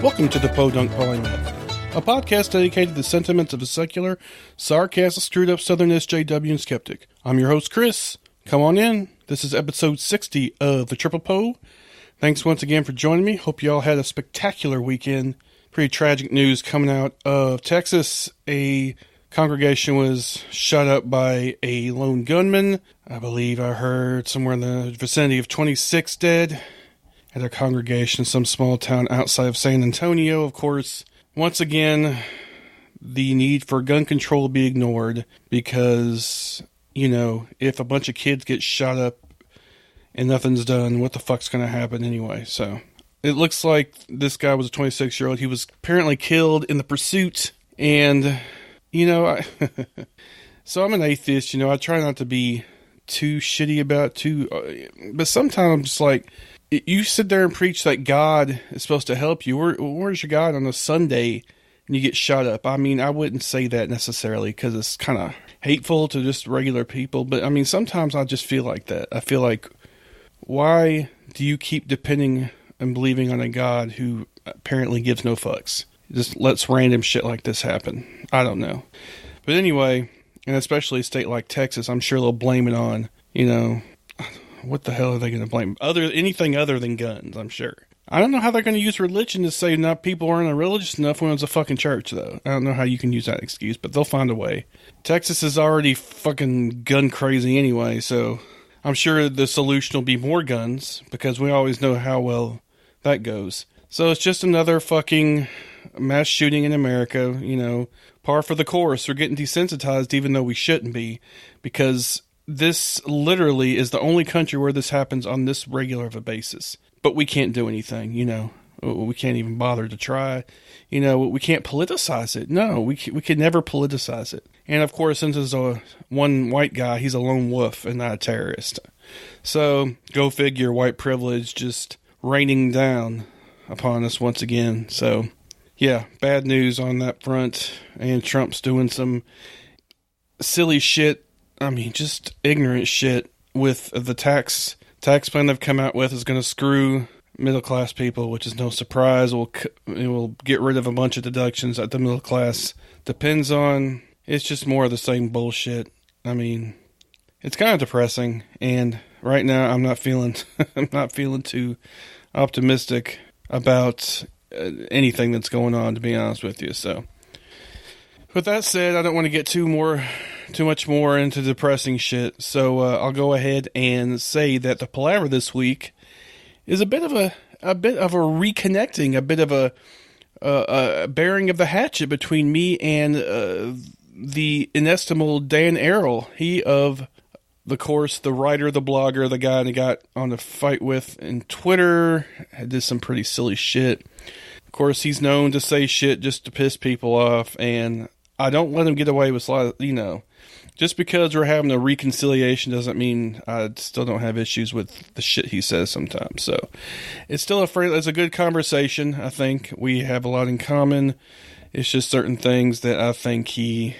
Welcome to the Podunk Polymath, a podcast dedicated to the sentiments of a secular, sarcastic, screwed-up Southern SJW and skeptic. I'm your host, Chris. Come on in. This is episode 60 of the Triple Po. Thanks once again for joining me. Hope you all had a spectacular weekend. Pretty tragic news coming out of Texas. A congregation was shot up by a lone gunman. I believe I heard somewhere in the vicinity of 26 dead at a congregation in some small town outside of San Antonio. Of course, once again, the need for gun control will be ignored because, you know, if a bunch of kids get shot up and nothing's done, what the fuck's going to happen anyway? So it looks like this guy was a 26-year-old. He was apparently killed in the pursuit. And, you know, so I'm an atheist, you know, I try not to be too shitty about but sometimes I'm just like, you sit there and preach that God is supposed to help you. Where's your God on a Sunday and you get shot up? I mean, I wouldn't say that necessarily because it's kind of hateful to just regular people. But, I mean, sometimes I just feel like that. I feel like, why do you keep depending and believing on a God who apparently gives no fucks? Just lets random shit like this happen. I don't know. But anyway, and especially a state like Texas, I'm sure they'll blame it on, you know, what the hell are they going to blame? Anything other than guns, I'm sure. I don't know how they're going to use religion to say not people aren't religious enough when it's a fucking church, though. I don't know how you can use that excuse, but they'll find a way. Texas is already fucking gun crazy anyway, so I'm sure the solution will be more guns, because we always know how well that goes. So it's just another fucking mass shooting in America, you know, par for the course. We're getting desensitized even though we shouldn't be, because this literally is the only country where this happens on this regular of a basis. But we can't do anything, you know. We can't even bother to try. You know, we can't politicize it. No, we can never politicize it. And, of course, since there's one white guy, he's a lone wolf and not a terrorist. So, go figure, white privilege just raining down upon us once again. So, yeah, bad news on that front. And Trump's doing some silly shit. I mean, just ignorant shit with the tax plan they've come out with is going to screw middle class people, which is no surprise. It will get rid of a bunch of deductions that the middle class depends on. It's just more of the same bullshit. I mean, it's kind of depressing, and right now I'm not feeling too optimistic about anything that's going on, to be honest with you. So, with that said, I don't want to get too much more into depressing shit, so I'll go ahead and say that the palaver this week is a bit of a reconnecting, a bit of a bearing of the hatchet between me and the inestimable Dan Arel. He of the course, the writer, the blogger, the guy I got on a fight with in Twitter, did some pretty silly shit. Of course, he's known to say shit just to piss people off, and I don't let him get away with, you know, just because we're having a reconciliation doesn't mean I still don't have issues with the shit he says sometimes. So it's still it's a good conversation. I think we have a lot in common. It's just certain things that I think he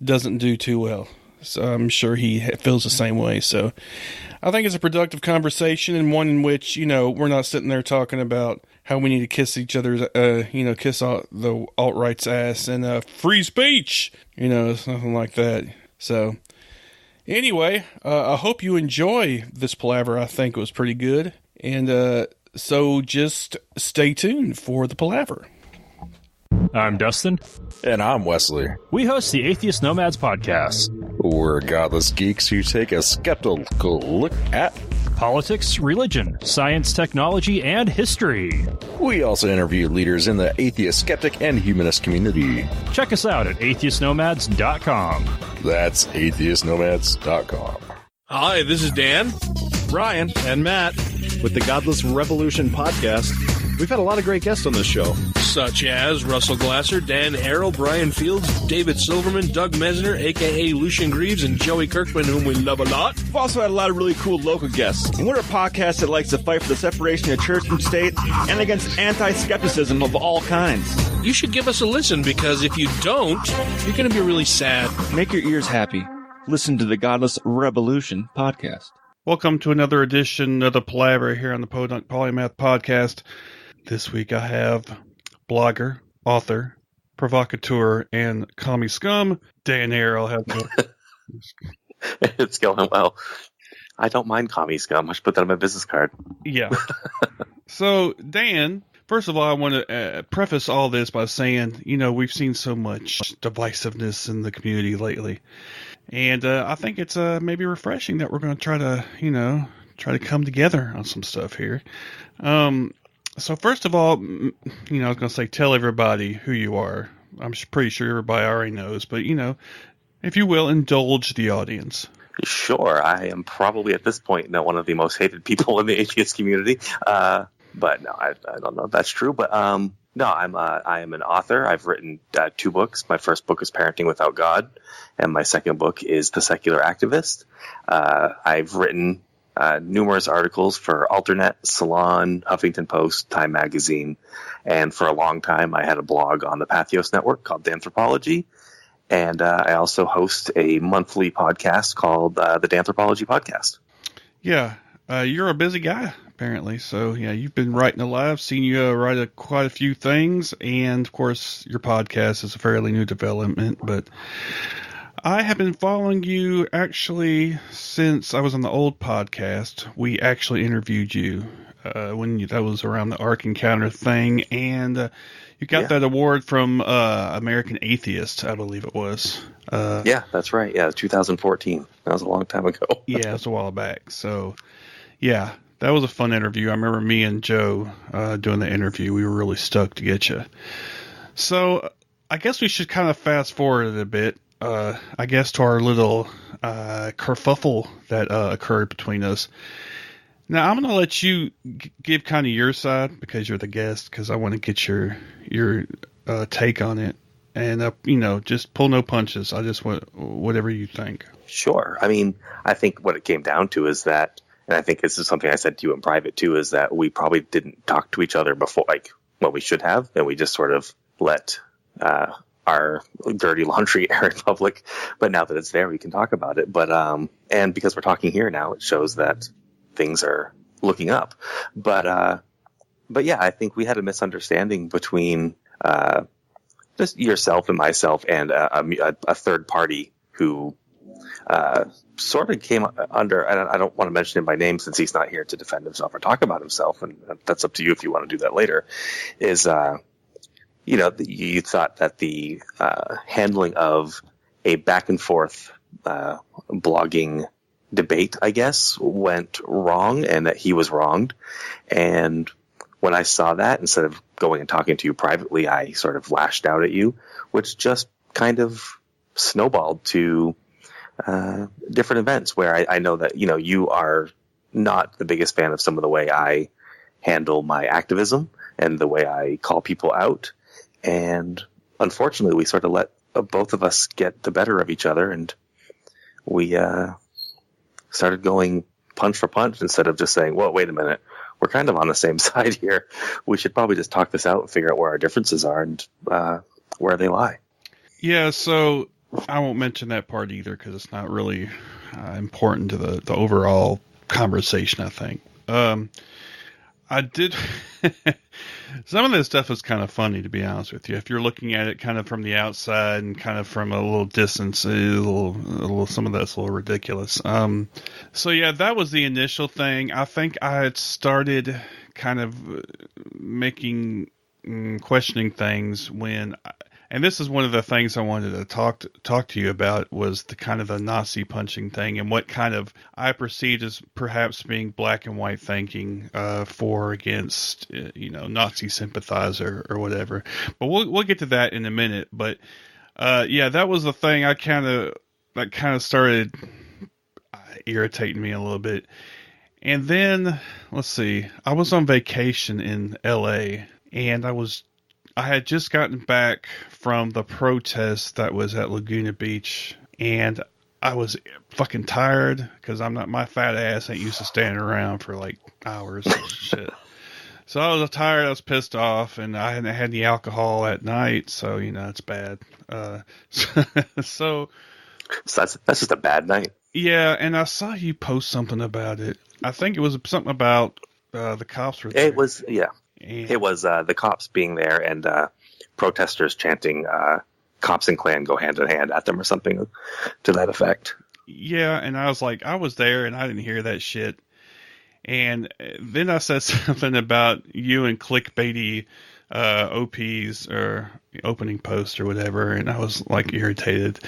doesn't do too well. So I'm sure he feels the same way. So I think it's a productive conversation, and one in which, you know, we're not sitting there talking about how we need to kiss each other's, kiss the alt-right's ass and free speech. You know, it's nothing like that. So, anyway, I hope you enjoy this palaver. I think it was pretty good. And so just stay tuned for the palaver. I'm Dustin. And I'm Wesley. We host the Atheist Nomads podcast. We're godless geeks who take a skeptical look at politics, religion, science, technology, and history. We also interview leaders in the atheist, skeptic, and humanist community. Check us out at atheistnomads.com. That's atheistnomads.com. Hi, this is Dan, Ryan, and Matt with the Godless Revolution podcast. We've had a lot of great guests on this show, such as Russell Glasser, Dan Arel, Brian Fields, David Silverman, Doug Mesner, a.k.a. Lucian Greaves, and Joey Kirkman, whom we love a lot. We've also had a lot of really cool local guests. And we're a podcast that likes to fight for the separation of church and state and against anti-skepticism of all kinds. You should give us a listen, because if you don't, you're going to be really sad. Make your ears happy. Listen to the Godless Revolution podcast. Welcome to another edition of the Palaver here on the Podunk Polymath podcast. This week I have blogger, author, provocateur, and commie scum, Dan Arel. It's going well. I don't mind commie scum. I should put that on my business card. Yeah. So, Dan, first of all, I want to preface all this by saying, we've seen so much divisiveness in the community lately. And I think it's maybe refreshing that we're going to try to come together on some stuff here. So first of all, I was going to say, tell everybody who you are. I'm pretty sure everybody already knows, but, if you will, indulge the audience. Sure. I am probably at this point one of the most hated people in the atheist community. But no, I don't know if that's true. But no, I am an author. I've written 2 books. My first book is Parenting Without God, and my second book is The Secular Activist. I've written numerous articles for Alternet, Salon, Huffington Post, Time Magazine, and for a long time I had a blog on the Pathos Network called The Anthropology, and I also host a monthly podcast called the Danthropology Podcast. Yeah, you're a busy guy, apparently, so yeah, you've been writing a lot. I've seen you write quite a few things, and of course your podcast is a fairly new development, but I have been following you actually since I was on the old podcast. We actually interviewed you that was around the Ark Encounter thing, and you got that award from American Atheist, I believe it was. Yeah, that's right. Yeah, 2014. That was a long time ago. Yeah, it was a while back. So, yeah, that was a fun interview. I remember me and Joe doing the interview. We were really stoked to get you. So, I guess we should kind of fast forward a bit. I guess to our little kerfuffle that occurred between us. Now, I'm going to let you give kind of your side because you're the guest, because I want to get your take on it. And, just pull no punches. I just want whatever you think. Sure. I mean, I think what it came down to is that, and I think this is something I said to you in private too, is that we probably didn't talk to each other before, like what we should have, and we just sort of let our dirty laundry air in public. But now that it's there, we can talk about it. But and because we're talking here now, it shows that things are looking up. But yeah, I think we had a misunderstanding between just yourself and myself and a third party who sort of came under, and I don't want to mention him by name since he's not here to defend himself or talk about himself, and that's up to you if you want to do that later, is you thought that the handling of a back and forth blogging debate, I guess, went wrong, and that he was wronged. And when I saw that, instead of going and talking to you privately, I sort of lashed out at you, which just kind of snowballed to different events where I know that, you are not the biggest fan of some of the way I handle my activism and the way I call people out. And unfortunately, we sort of let both of us get the better of each other, and we started going punch for punch instead of just saying, well, wait a minute, we're kind of on the same side here. We should probably just talk this out and figure out where our differences are and where they lie. Yeah, so I won't mention that part either because it's not really important to the overall conversation, I think. I did... Some of this stuff is kind of funny, to be honest with you. If you're looking at it kind of from the outside and kind of from a little distance, some of that's a little ridiculous. So yeah, that was the initial thing. I think I had started kind of questioning things when, and this is one of the things I wanted to talk to you about, was the kind of the Nazi punching thing and what kind of I perceived as perhaps being black and white thinking for against Nazi sympathizer or whatever. But we'll get to that in a minute. But yeah, that was the thing that kind of started irritating me a little bit. And then let's see, I was on vacation in LA, and I had just gotten back from the protest that was at Laguna Beach, and I was fucking tired because my fat ass ain't used to standing around for like hours and shit. So I was tired, I was pissed off, and I hadn't had any alcohol at night, so it's bad. So that's just a bad night. Yeah, and I saw you post something about it. I think it was something about the cops were there. It was, yeah. And It was the cops being there and protesters chanting "Cops and Klan go hand in hand" at them or something to that effect. yeah, and I was like, I was there and I didn't hear that shit. And then I said something about you and clickbaity OPs or opening post or whatever, and I was like irritated.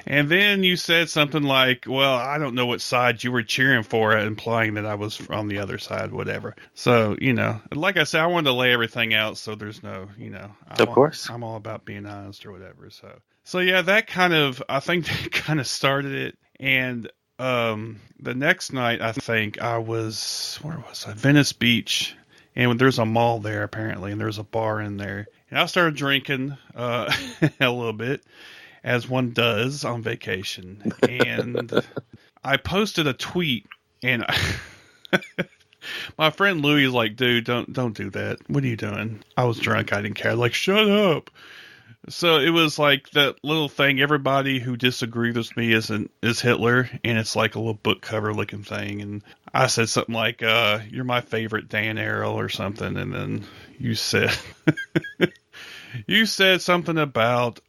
And then you said something like, well, I don't know what side you were cheering for, implying that I was on the other side, whatever. So, like I said, I wanted to lay everything out so there's no, Of course. I'm all about being honest or whatever. So yeah, I think that kind of started it. And the next night, I think where was I? Venice Beach. And there's a mall there, apparently, and there's a bar in there. And I started drinking a little bit, as one does on vacation. And I posted a tweet, and my friend Louis is like, dude, don't do that. What are you doing? I was drunk. I didn't care. Like, shut up. So it was like that little thing, everybody who disagrees with me is Hitler, and it's like a little book cover looking thing. And I said something like, you're my favorite Dan Arel or something. And then you said, you said something about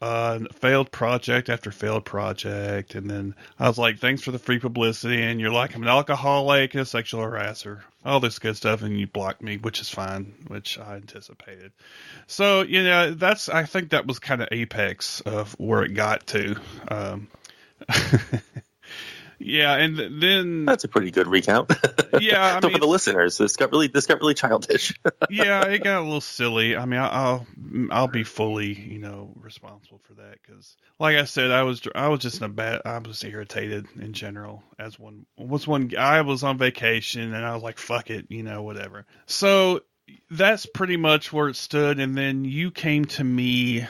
failed project after failed project. And then I was like, thanks for the free publicity. And you're like, I'm an alcoholic and a sexual harasser, all this good stuff. And you blocked me, which is fine, which I anticipated. So, I think that was kind of apex of where it got to. Yeah, and then That's a pretty good recount. Yeah, For the listeners, this got really childish. Yeah, it got a little silly. I mean, I'll be fully, responsible for that because, like I said, I was just I was irritated in general. I was on vacation and I was like, fuck it, whatever. So that's pretty much where it stood. And then you came to me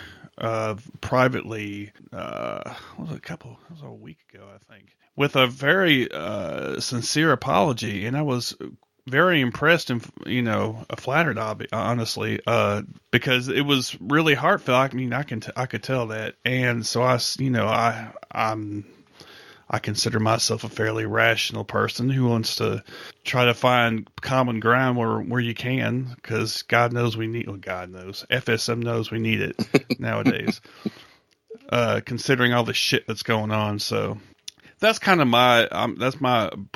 privately. It was a week ago, I think, with a very sincere apology, and I was very impressed and flattered, honestly, because it was really heartfelt. I mean, I could tell that, and so I consider myself a fairly rational person who wants to try to find common ground where you can, because God knows FSM knows we need it nowadays, considering all the shit that's going on. So that's kind of my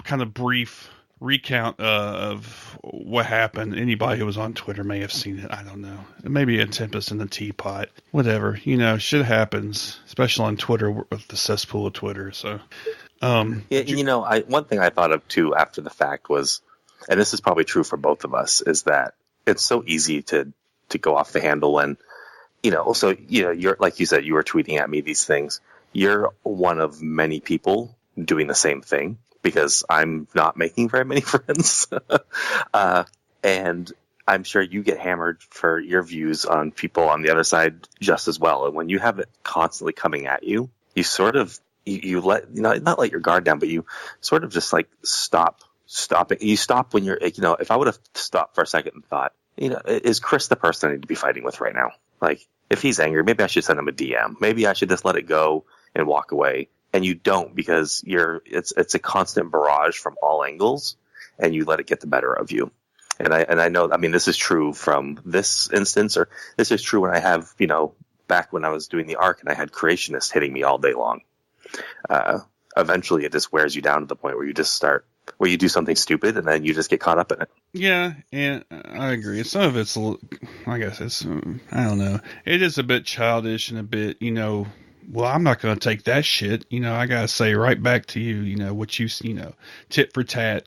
kind of brief recount of what happened. Anybody who was on Twitter may have seen it. I don't know. Maybe a tempest in the teapot. Whatever. Shit happens, especially on Twitter with the cesspool of Twitter. So, one thing I thought of too after the fact was, and this is probably true for both of us, is that it's so easy to go off the handle and, you're, like you said, you were tweeting at me these things. You're one of many people doing the same thing, because I'm not making very many friends. And I'm sure you get hammered for your views on people on the other side just as well. And when you have it constantly coming at you, you sort of, you let, not let your guard down, but you sort of just like stop it. You stop when you're, if I would have stopped for a second and thought, is Chris the person I need to be fighting with right now? Like, if he's angry, maybe I should send him a DM. Maybe I should just let it go and walk away. And you don't, because it's a constant barrage from all angles, and you let it get the better of you. And I know, I mean, this is true from this instance, or this is true when I have, back when I was doing the arc and I had creationists hitting me all day long. Eventually it just wears you down to the point where you do something stupid and then you just get caught up in it. Yeah, and I agree. Some of it's, I guess it's, I don't know. It is a bit childish and a bit, well, I'm not going to take that shit. I got to say right back to you, what you, tit for tat,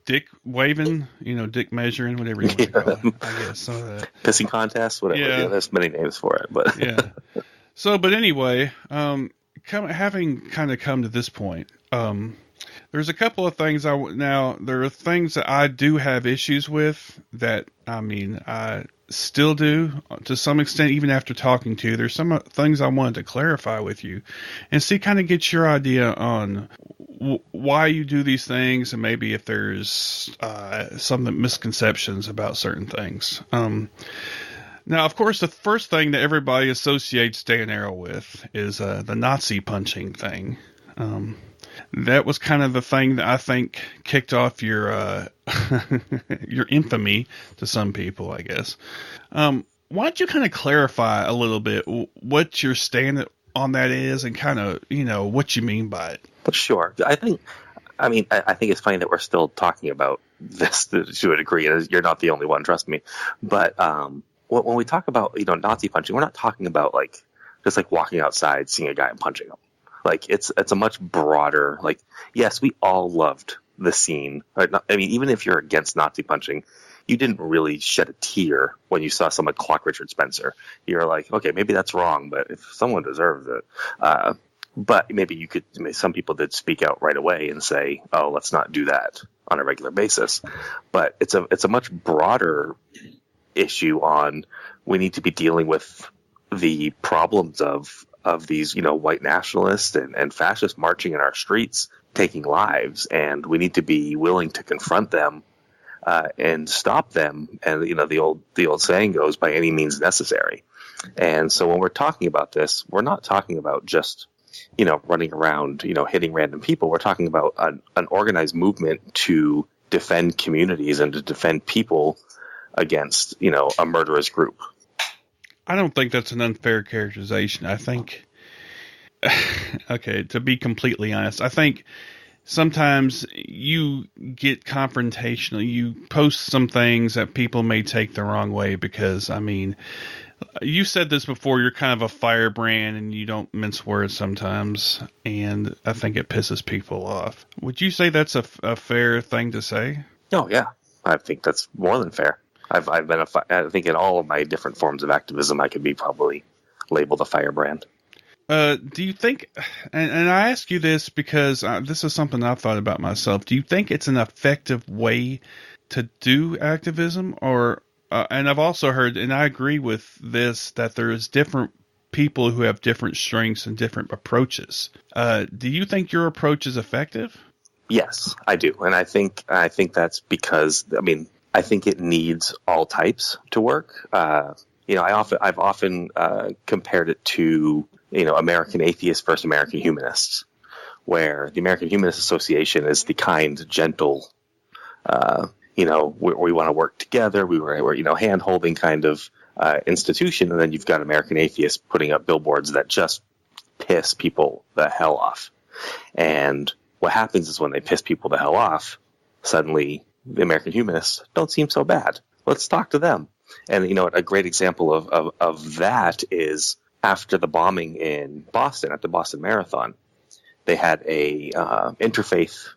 dick waving, dick measuring, whatever you want to call it. I guess some of that. Pissing contest, whatever. Yeah, there's many names for it, but yeah. So, but anyway, having kind of come to this point, there's a couple of things there are things that I do have issues with that, I still do to some extent, even after talking to you. There's some things I wanted to clarify with you and get your idea on why you do these things, and maybe if there's some misconceptions about certain things. Now, of course, the first thing that everybody associates Dan Arel with is the Nazi punching thing. that was kind of the thing that I think kicked off your your infamy to some people, I guess. Why don't you kind of clarify a little bit what your stand on that is and kind of, what you mean by it? Sure. I think it's funny that we're still talking about this to a degree. You're not the only one, trust me. But when we talk about, Nazi punching, we're not talking about just walking outside, seeing a guy and punching him. It's a much broader, yes, we all loved the scene. Even if you're against Nazi punching, you didn't really shed a tear when you saw someone clock Richard Spencer. You're like, okay, maybe that's wrong, but if someone deserves it, but maybe some people did speak out right away and say, oh, let's not do that on a regular basis. But it's a much broader issue on, we need to be dealing with the problems of these, white nationalists and fascists marching in our streets, taking lives, and we need to be willing to confront them and stop them. And the old saying goes, by any means necessary. And so when we're talking about this, we're not talking about just running around, hitting random people. We're talking about an organized movement to defend communities and to defend people against, a murderous group. I don't think that's an unfair characterization. I think, okay, to be completely honest, I think sometimes you get confrontational. You post some things that people may take the wrong way because, you said this before, you're kind of a firebrand and you don't mince words sometimes, and I think it pisses people off. Would you say that's a fair thing to say? Oh, yeah. I think that's more than fair. I've been I think in all of my different forms of activism, I could be probably labeled a firebrand. Do you think, and I ask you this because this is something I've thought about myself, do you think it's an effective way to do activism? Or, and I've also heard, and I agree with this, that there is different people who have different strengths and different approaches. Do you think your approach is effective? Yes, I do. And I think that's because, I think it needs all types to work. I've often compared it to, American atheists versus American humanists, where the American Humanist Association is the kind, gentle, we want to work together. We're hand-holding kind of institution. And then you've got American atheists putting up billboards that just piss people the hell off. And what happens is when they piss people the hell off, suddenly the American humanists don't seem so bad. Let's talk to them. And, a great example of that is after the bombing in Boston, at the Boston Marathon, they had a interfaith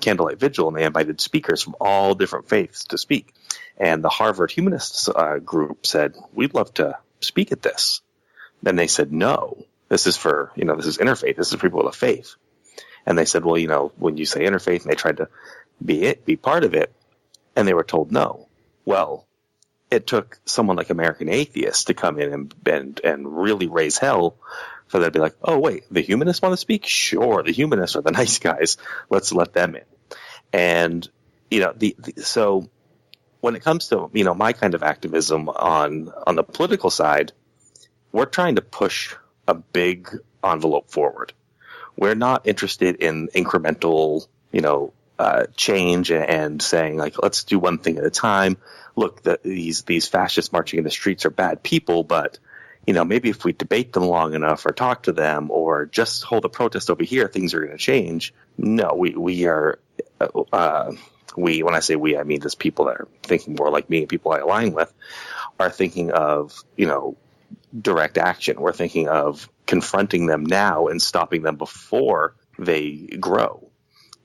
candlelight vigil, and they invited speakers from all different faiths to speak. And the Harvard Humanists group said, we'd love to speak at this. Then they said, no, this is for, this is interfaith. This is for people with a faith. And they said, well, when you say interfaith, and they tried to be part of it, and they were told no. Well, it took someone like American Atheists to come in and really raise hell for them to be like, oh, wait, the humanists want to speak? Sure, the humanists are the nice guys. Let's let them in. And, so when it comes to, my kind of activism on the political side, we're trying to push a big envelope forward. We're not interested in incremental, change and saying let's do one thing at a time. Look, these fascists marching in the streets are bad people, but maybe if we debate them long enough or talk to them or just hold a protest over here, things are going to change. No, we are, when I say we, I mean just people that are thinking more like me and people I align with are thinking of, direct action. We're thinking of confronting them now and stopping them before they grow.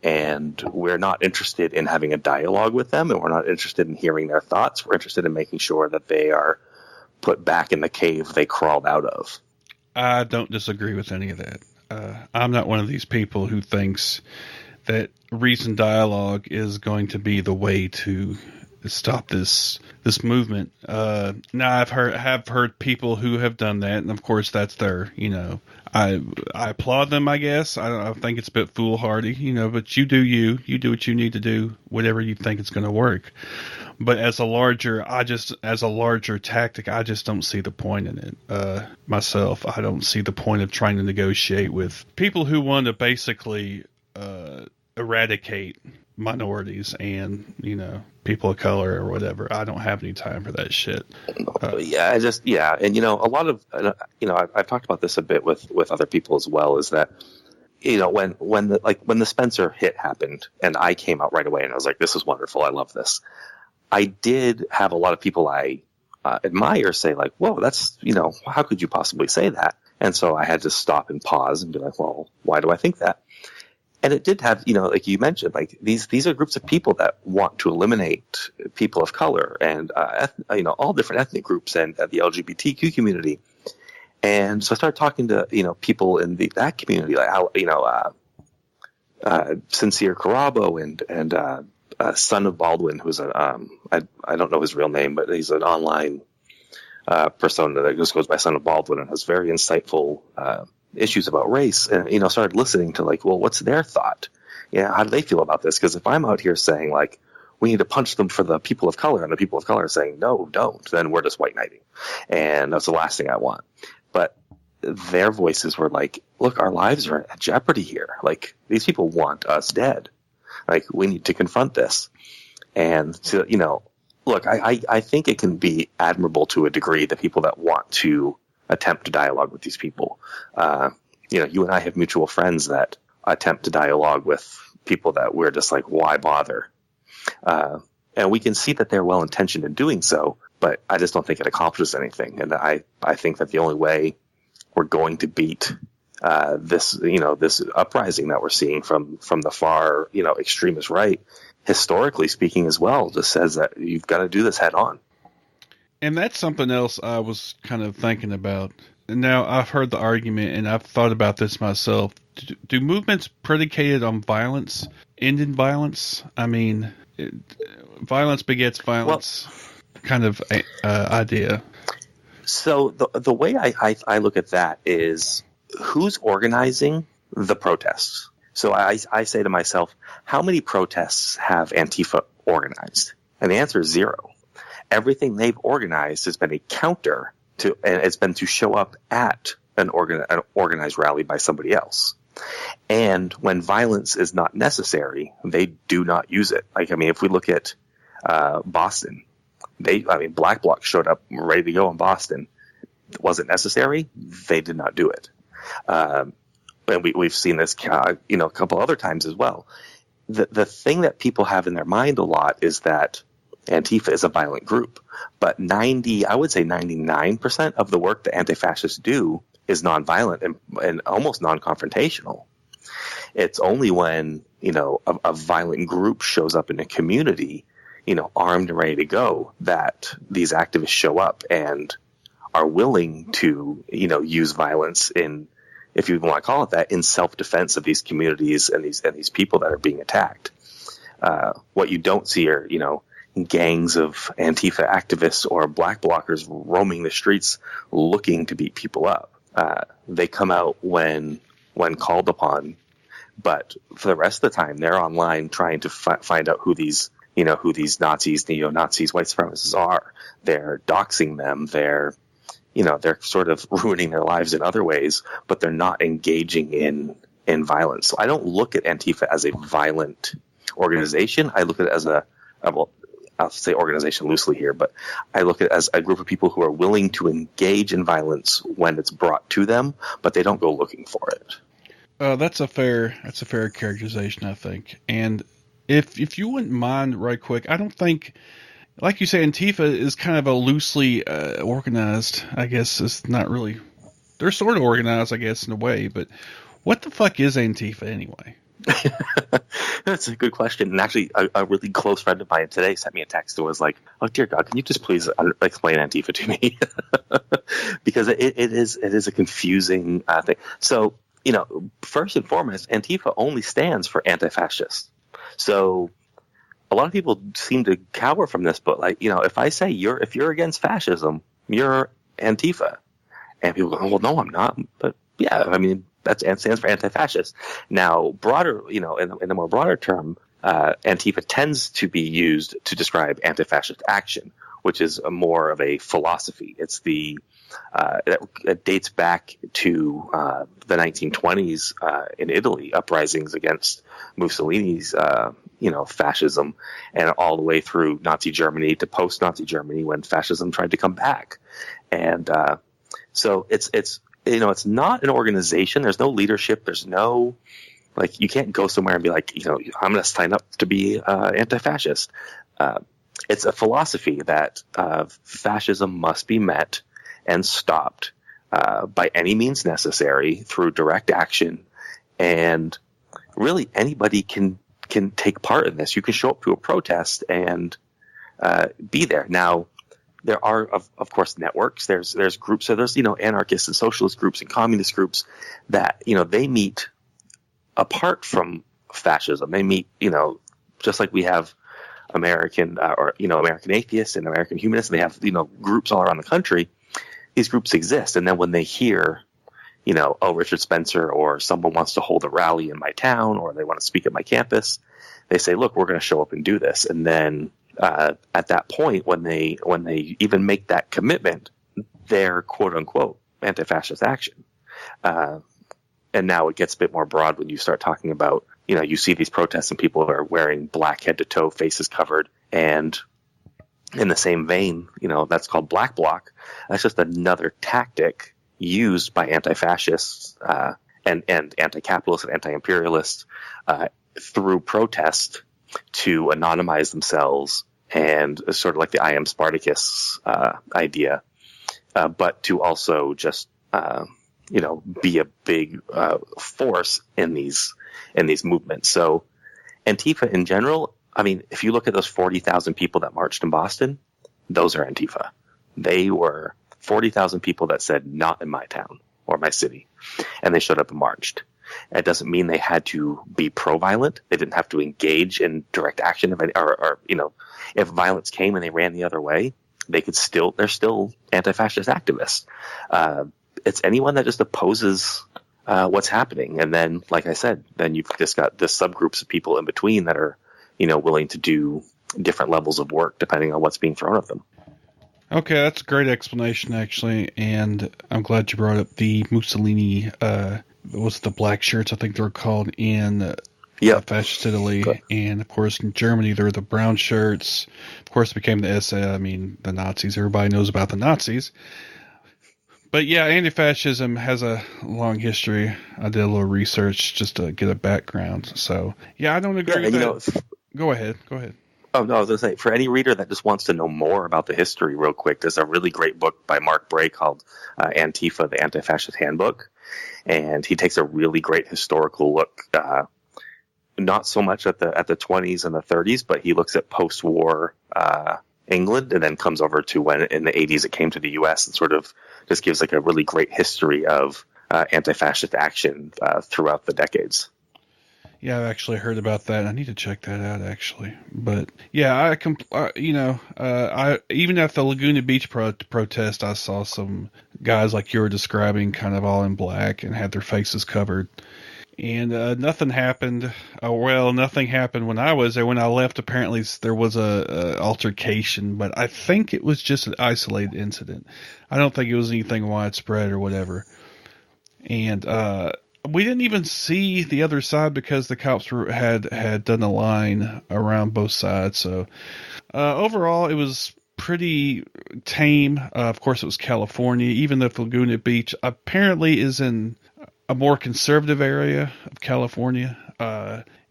And we're not interested in having a dialogue with them, and we're not interested in hearing their thoughts. We're interested in making sure that they are put back in the cave they crawled out of. I don't disagree with any of that. I'm not one of these people who thinks that reasoned dialogue is going to be the way to stop this movement. Now have heard people who have done that, and of course that's their, I applaud them, I guess. I think it's a bit foolhardy, but you do what you need to do, whatever you think is going to work. But as a larger tactic, I just don't see the point in it. Myself, I don't see the point of trying to negotiate with people who want to basically eradicate minorities and, people of color or whatever. I don't have any time for that shit. And a lot of, I've talked about this a bit with other people as well, is that, when the Spencer hit happened and I came out right away and I was like, this is wonderful. I love this. I did have a lot of people I admire say like, whoa, that's, how could you possibly say that? And so I had to stop and pause and be like, well, why do I think that? And it did have, like you mentioned, like these are groups of people that want to eliminate people of color and, all different ethnic groups and the LGBTQ community. And so I started talking to, people in that community, like, Sincere Carabo and son of Baldwin, who's I don't know his real name, but he's an online persona that just goes by Son of Baldwin and has very insightful issues about race, and started listening to like, well, what's their thought? How do they feel about this? Because if I'm out here saying like we need to punch them for the people of color, and the people of color are saying no, don't, then we're just white knighting, and that's the last thing I want. But their voices were like, look, our lives are at jeopardy here. Like, these people want us dead. Like, we need to confront this. And to, look, I think it can be admirable to a degree, the people that want to attempt to dialogue with these people. You and I have mutual friends that attempt to dialogue with people that we're just like, why bother? And we can see that they're well intentioned in doing so, but I just don't think it accomplishes anything. And I think that the only way we're going to beat this uprising that we're seeing from the far, extremist right, historically speaking as well, just says that you've got to do this head on. And that's something else I was kind of thinking about. Now, I've heard the argument, and I've thought about this myself. Do movements predicated on violence end in violence? I mean, violence begets violence, kind of idea. So the way I look at that is, who's organizing the protests? So I say to myself, how many protests have Antifa organized? And the answer is 0. Everything they've organized has been a counter to, and it's been to show up at an organized rally by somebody else. And when violence is not necessary, they do not use it. Like, I mean, if we look at Boston, Black Bloc showed up ready to go in Boston. Was it necessary? They did not do it. And we've seen this, a couple other times as well. The thing that people have in their mind a lot is that Antifa is a violent group, but I would say 99% of the work that anti-fascists do is nonviolent and almost non-confrontational. It's only when, a violent group shows up in a community, armed and ready to go, that these activists show up and are willing to, use violence in, if you want to call it that, in self-defense of these communities and these people that are being attacked. What you don't see are, gangs of Antifa activists or black blockers roaming the streets looking to beat people up. They come out when called upon, but for the rest of the time, they're online trying to find out who these Nazis, neo-Nazis, white supremacists are. They're doxing them. They're sort of ruining their lives in other ways, but they're not engaging in violence. So I don't look at Antifa as a violent organization. I look at it as I'll say organization loosely here, but I look at it as a group of people who are willing to engage in violence when it's brought to them, but they don't go looking for it. That's a fair characterization, I think. And if you wouldn't mind, right quick, I don't think, like you say, Antifa is kind of a loosely organized. I guess it's not really. They're sort of organized, I guess, in a way. But what the fuck is Antifa anyway? That's a good question. And actually, a really close friend of mine today sent me a text and was like, "Oh dear God, can you just please explain Antifa to me?" Because it is a confusing thing. So, first and foremost, Antifa only stands for anti-fascist. So a lot of people seem to cower from this, but if I say if you're against fascism, you're Antifa, and people go, "Well, no, I'm not." But yeah, I mean, that stands for anti-fascist. Now, broader, in a more broader term, Antifa tends to be used to describe anti-fascist action, which is more of a philosophy. It's the It dates back to the 1920s in Italy, uprisings against Mussolini's fascism, and all the way through Nazi Germany to post-Nazi Germany when fascism tried to come back. And so it's not an organization. There's no leadership. There's no, like, you can't go somewhere and be like, I'm going to sign up to be anti-fascist. It's a philosophy that fascism must be met and stopped by any means necessary through direct action. And really anybody can take part in this. You can show up to a protest and be there. Now, there are, of course, networks. There's groups. So there's, anarchist and socialist groups and communist groups that, they meet apart from fascism. They meet, just like we have American American atheists and American humanists, and they have, groups all around the country. These groups exist. And then when they hear, Richard Spencer or someone wants to hold a rally in my town, or they want to speak at my campus, they say, look, we're going to show up and do this. And then at that point, when they even make that commitment, they're quote unquote anti-fascist action. And now it gets a bit more broad when you start talking about, you see these protests and people are wearing black head to toe, faces covered. And in the same vein, that's called black bloc. That's just another tactic used by anti-fascists and anti-capitalists and anti-imperialists through protest to anonymize themselves, and sort of like the I am Spartacus idea, but to also just be a big force in these movements. So Antifa in general, I mean, if you look at those 40,000 people that marched in Boston, those are Antifa. They were 40,000 people that said, not in my town or my city. And they showed up and marched. It doesn't mean they had to be pro-violent. They didn't have to engage in direct action or if violence came and they ran the other way, they're still anti-fascist activists. It's anyone that just opposes what's happening. And then, like I said, then you've just got this subgroups of people in between that are, willing to do different levels of work depending on what's being thrown at them. Okay, that's a great explanation, actually, and I'm glad you brought up the Mussolini, what's the black shirts, I think they were called, in fascist Italy, and of course in Germany there were the brown shirts. Of course it became the the Nazis. Everybody knows about the Nazis. But yeah, anti-fascism has a long history. I did a little research just to get a background. So yeah, I don't agree with that. Go ahead. Oh, no, I was going to say, for any reader that just wants to know more about the history real quick, there's a really great book by Mark Bray called Antifa, the Anti-Fascist Handbook. And he takes a really great historical look, not so much at the 20s and the 30s, but he looks at post-war England and then comes over to when in the 80s it came to the U.S. and sort of just gives like a really great history of anti-fascist action throughout the decades. Yeah, I've actually heard about that. I need to check that out, actually. But yeah, I even at the Laguna Beach protest, I saw some guys like you were describing, kind of all in black and had their faces covered. And nothing happened. Nothing happened when I was there. When I left, apparently there was a altercation, but I think it was just an isolated incident. I don't think it was anything widespread or whatever. And we didn't even see the other side because the cops had done a line around both sides. So overall, it was pretty tame. Of course, it was California. Even though Laguna Beach apparently is in a more conservative area of California,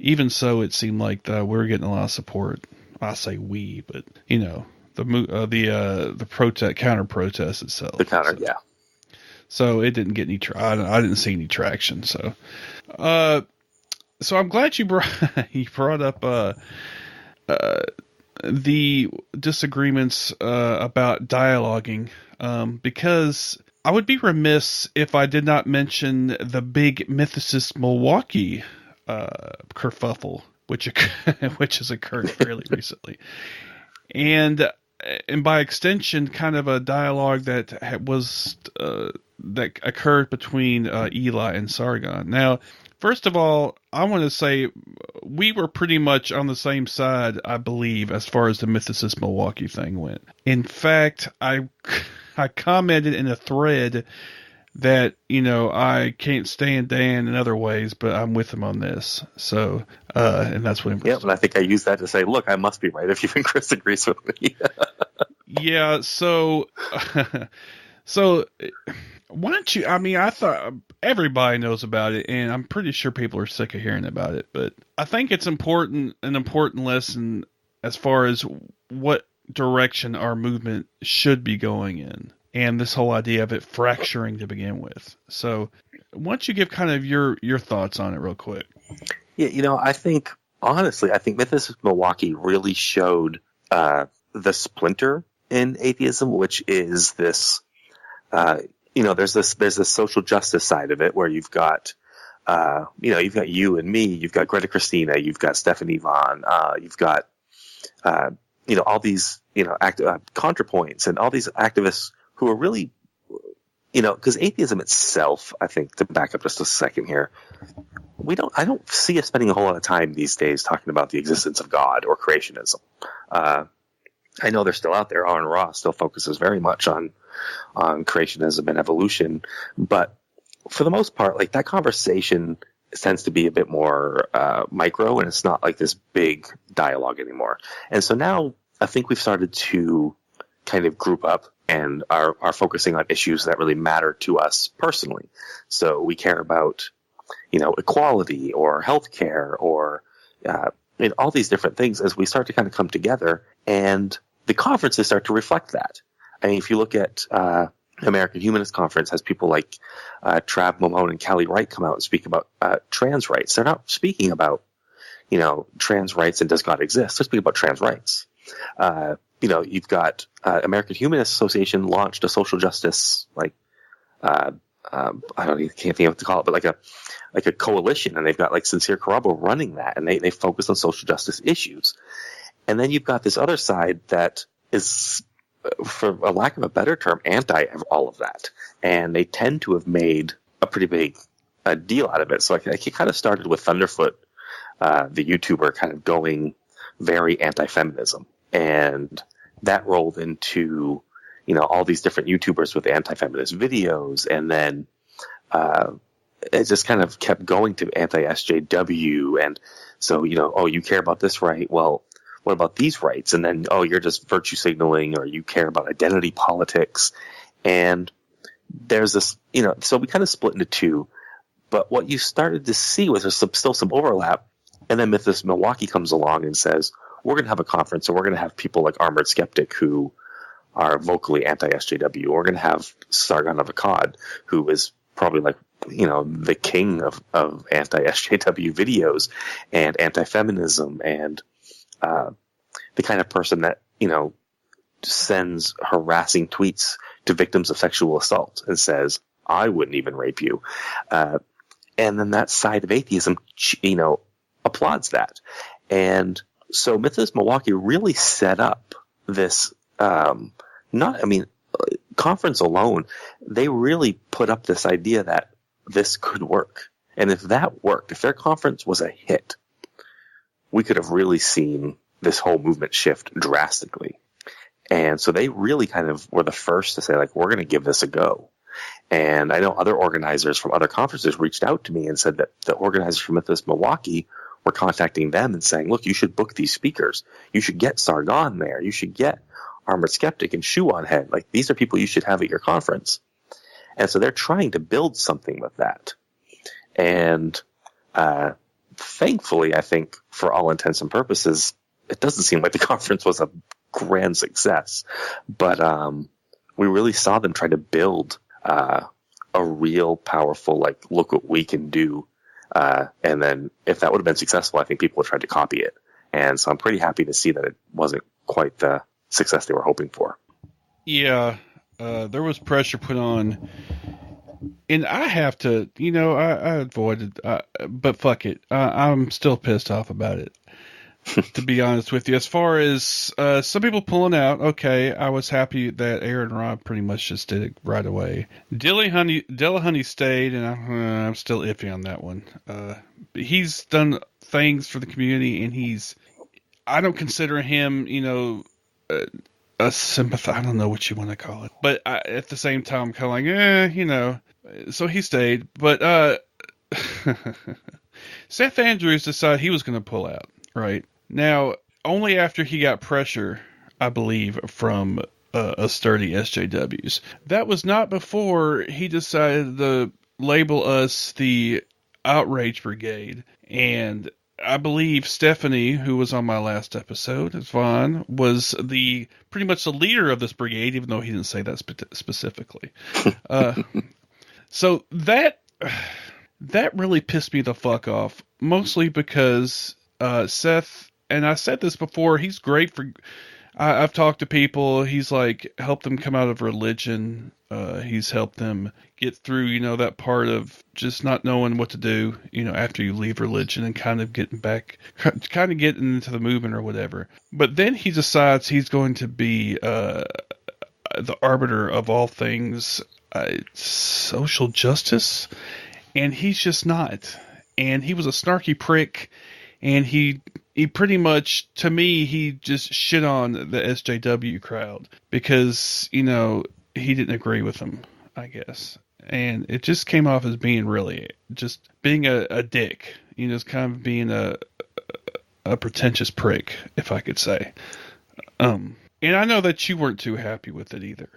even so, it seemed like we were getting a lot of support. I say we, but the protest, counter protest itself. The counter, yeah. So it didn't get any. I didn't see any traction. So I'm glad you brought up the disagreements about dialoguing, because I would be remiss if I did not mention the big Mythicist Milwaukee kerfuffle, which has occurred fairly recently, and by extension, kind of a dialogue that was that occurred between Eli and Sargon. Now, first of all, I want to say we were pretty much on the same side, I believe, as far as the Mythicist Milwaukee thing went. In fact, I commented in a thread that, I can't stand Dan in other ways, but I'm with him on this. So, and that's what. Yeah, but I think I used that to say, look, I must be right if even Chris agrees with me. Yeah. So, so why don't you? I mean, I thought everybody knows about it, and I'm pretty sure people are sick of hearing about it. But I think it's an important lesson as far as what direction our movement should be going in. And this whole idea of it fracturing to begin with. So why don't you give kind of your thoughts on it real quick? Yeah, I think Mythicist Milwaukee really showed the splinter in atheism, which is this, there's this social justice side of it where you've got, you've got you and me, you've got Greta Christina, you've got Stephanie Vaughn, you've got, all these, ContraPoints and all these activists who are really, because atheism itself, I think, to back up just a second here, I don't see us spending a whole lot of time these days talking about the existence of God or creationism. I know they're still out there. Aaron Ross still focuses very much on creationism and evolution, but for the most part, like that conversation tends to be a bit more micro, and it's not like this big dialogue anymore. And so now I think we've started to kind of group up and are focusing on issues that really matter to us personally. So we care about, equality or healthcare or all these different things as we start to kind of come together, and the conferences start to reflect that. I mean, if you look at American Humanist Conference, has people like Trav Momone and Callie Wright come out and speak about trans rights. They're not speaking about, trans rights and does God exist. They're speaking about trans rights. You've got American Humanist Association launched a social justice, can't think of what to call it, but like a coalition, and they've got like Sincere Carabo running that, and they focus on social justice issues. And then you've got this other side that is, for a lack of a better term, anti all of that, and they tend to have made a pretty big deal out of it. So it kind of started with Thunderfoot, the YouTuber, kind of going very anti-feminism. And that rolled into, all these different YouTubers with anti-feminist videos. And then it just kind of kept going to anti-SJW. And so, you care about this right? Well, what about these rights? And then, you're just virtue signaling, or you care about identity politics. And there's this, so we kind of split into two. But what you started to see was there's still some overlap. And then Mythicist Milwaukee comes along and says, we're going to have a conference, and we're going to have people like Armored Skeptic who are vocally anti-SJW. We're going to have Sargon of Akkad, who is probably like, the king of anti-SJW videos and anti-feminism, and the kind of person that, sends harassing tweets to victims of sexual assault and says, I wouldn't even rape you. And then that side of atheism, applauds that. And so Mythicist Milwaukee really set up this, conference alone, they really put up this idea that this could work. And if that worked, if their conference was a hit, we could have really seen this whole movement shift drastically. And so they really kind of were the first to say, like, we're going to give this a go. And I know other organizers from other conferences reached out to me and said that the organizers from Mythicist Milwaukee were contacting them and saying, look, you should book these speakers. You should get Sargon there. You should get Armored Skeptic and Shoe on Head. Like, these are people you should have at your conference. And so they're trying to build something with that. And thankfully, I think, for all intents and purposes, it doesn't seem like the conference was a grand success. But we really saw them try to build a real powerful, like, look what we can do. And then if that would have been successful, I think people would try to copy it. And so I'm pretty happy to see that it wasn't quite the success they were hoping for. Yeah, there was pressure put on. And I have to, I avoided, but fuck it. I'm still pissed off about it, to be honest with you. As far as some people pulling out, okay, I was happy that Aaron Robb pretty much just did it right away. Dillahunty stayed, and I'm still iffy on that one. He's done things for the community, and I don't consider him, a sympathy. I don't know what you want to call it, but at the same time, I'm kind of like, you know. So he stayed, but Seth Andrews decided he was going to pull out. Right now, only after he got pressure, I believe, from a sturdy SJWs. That was not before he decided to label us the Outrage Brigade. And I believe Stephanie, who was on my last episode, Vaughn, was pretty much the leader of this brigade, even though he didn't say that specifically. So that really pissed me the fuck off, mostly because Seth, and I said this before, he's great for... I've talked to people, he's like helped them come out of religion. He's helped them get through, you know, that part of just not knowing what to do, you know, after you leave religion and kind of getting into the movement or whatever. But then he decides he's going to be the arbiter of all things social justice. And he's just not. And he was a snarky prick. And he pretty much, to me, he just shit on the SJW crowd because, you know, he didn't agree with them, I guess. And it just came off as being really just being a dick, you know, it's kind of being a pretentious prick, if I could say. And I know that you weren't too happy with it either.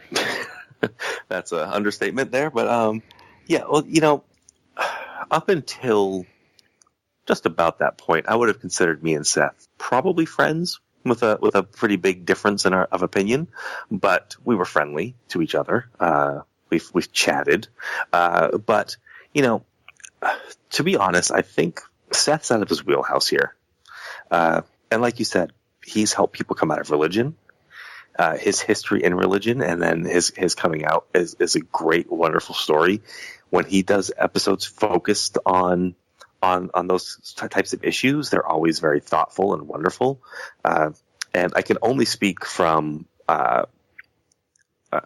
That's an understatement there. But, yeah, well, you know, up until just about that point, I would have considered me and Seth probably friends with a pretty big difference of opinion, but we were friendly to each other. We've chatted, but you know, to be honest, I think Seth's out of his wheelhouse here. And like you said, he's helped people come out of religion. His history in religion, and then his coming out is a great, wonderful story. When he does episodes focused on those types of issues, they're always very thoughtful and wonderful. And I can only speak from an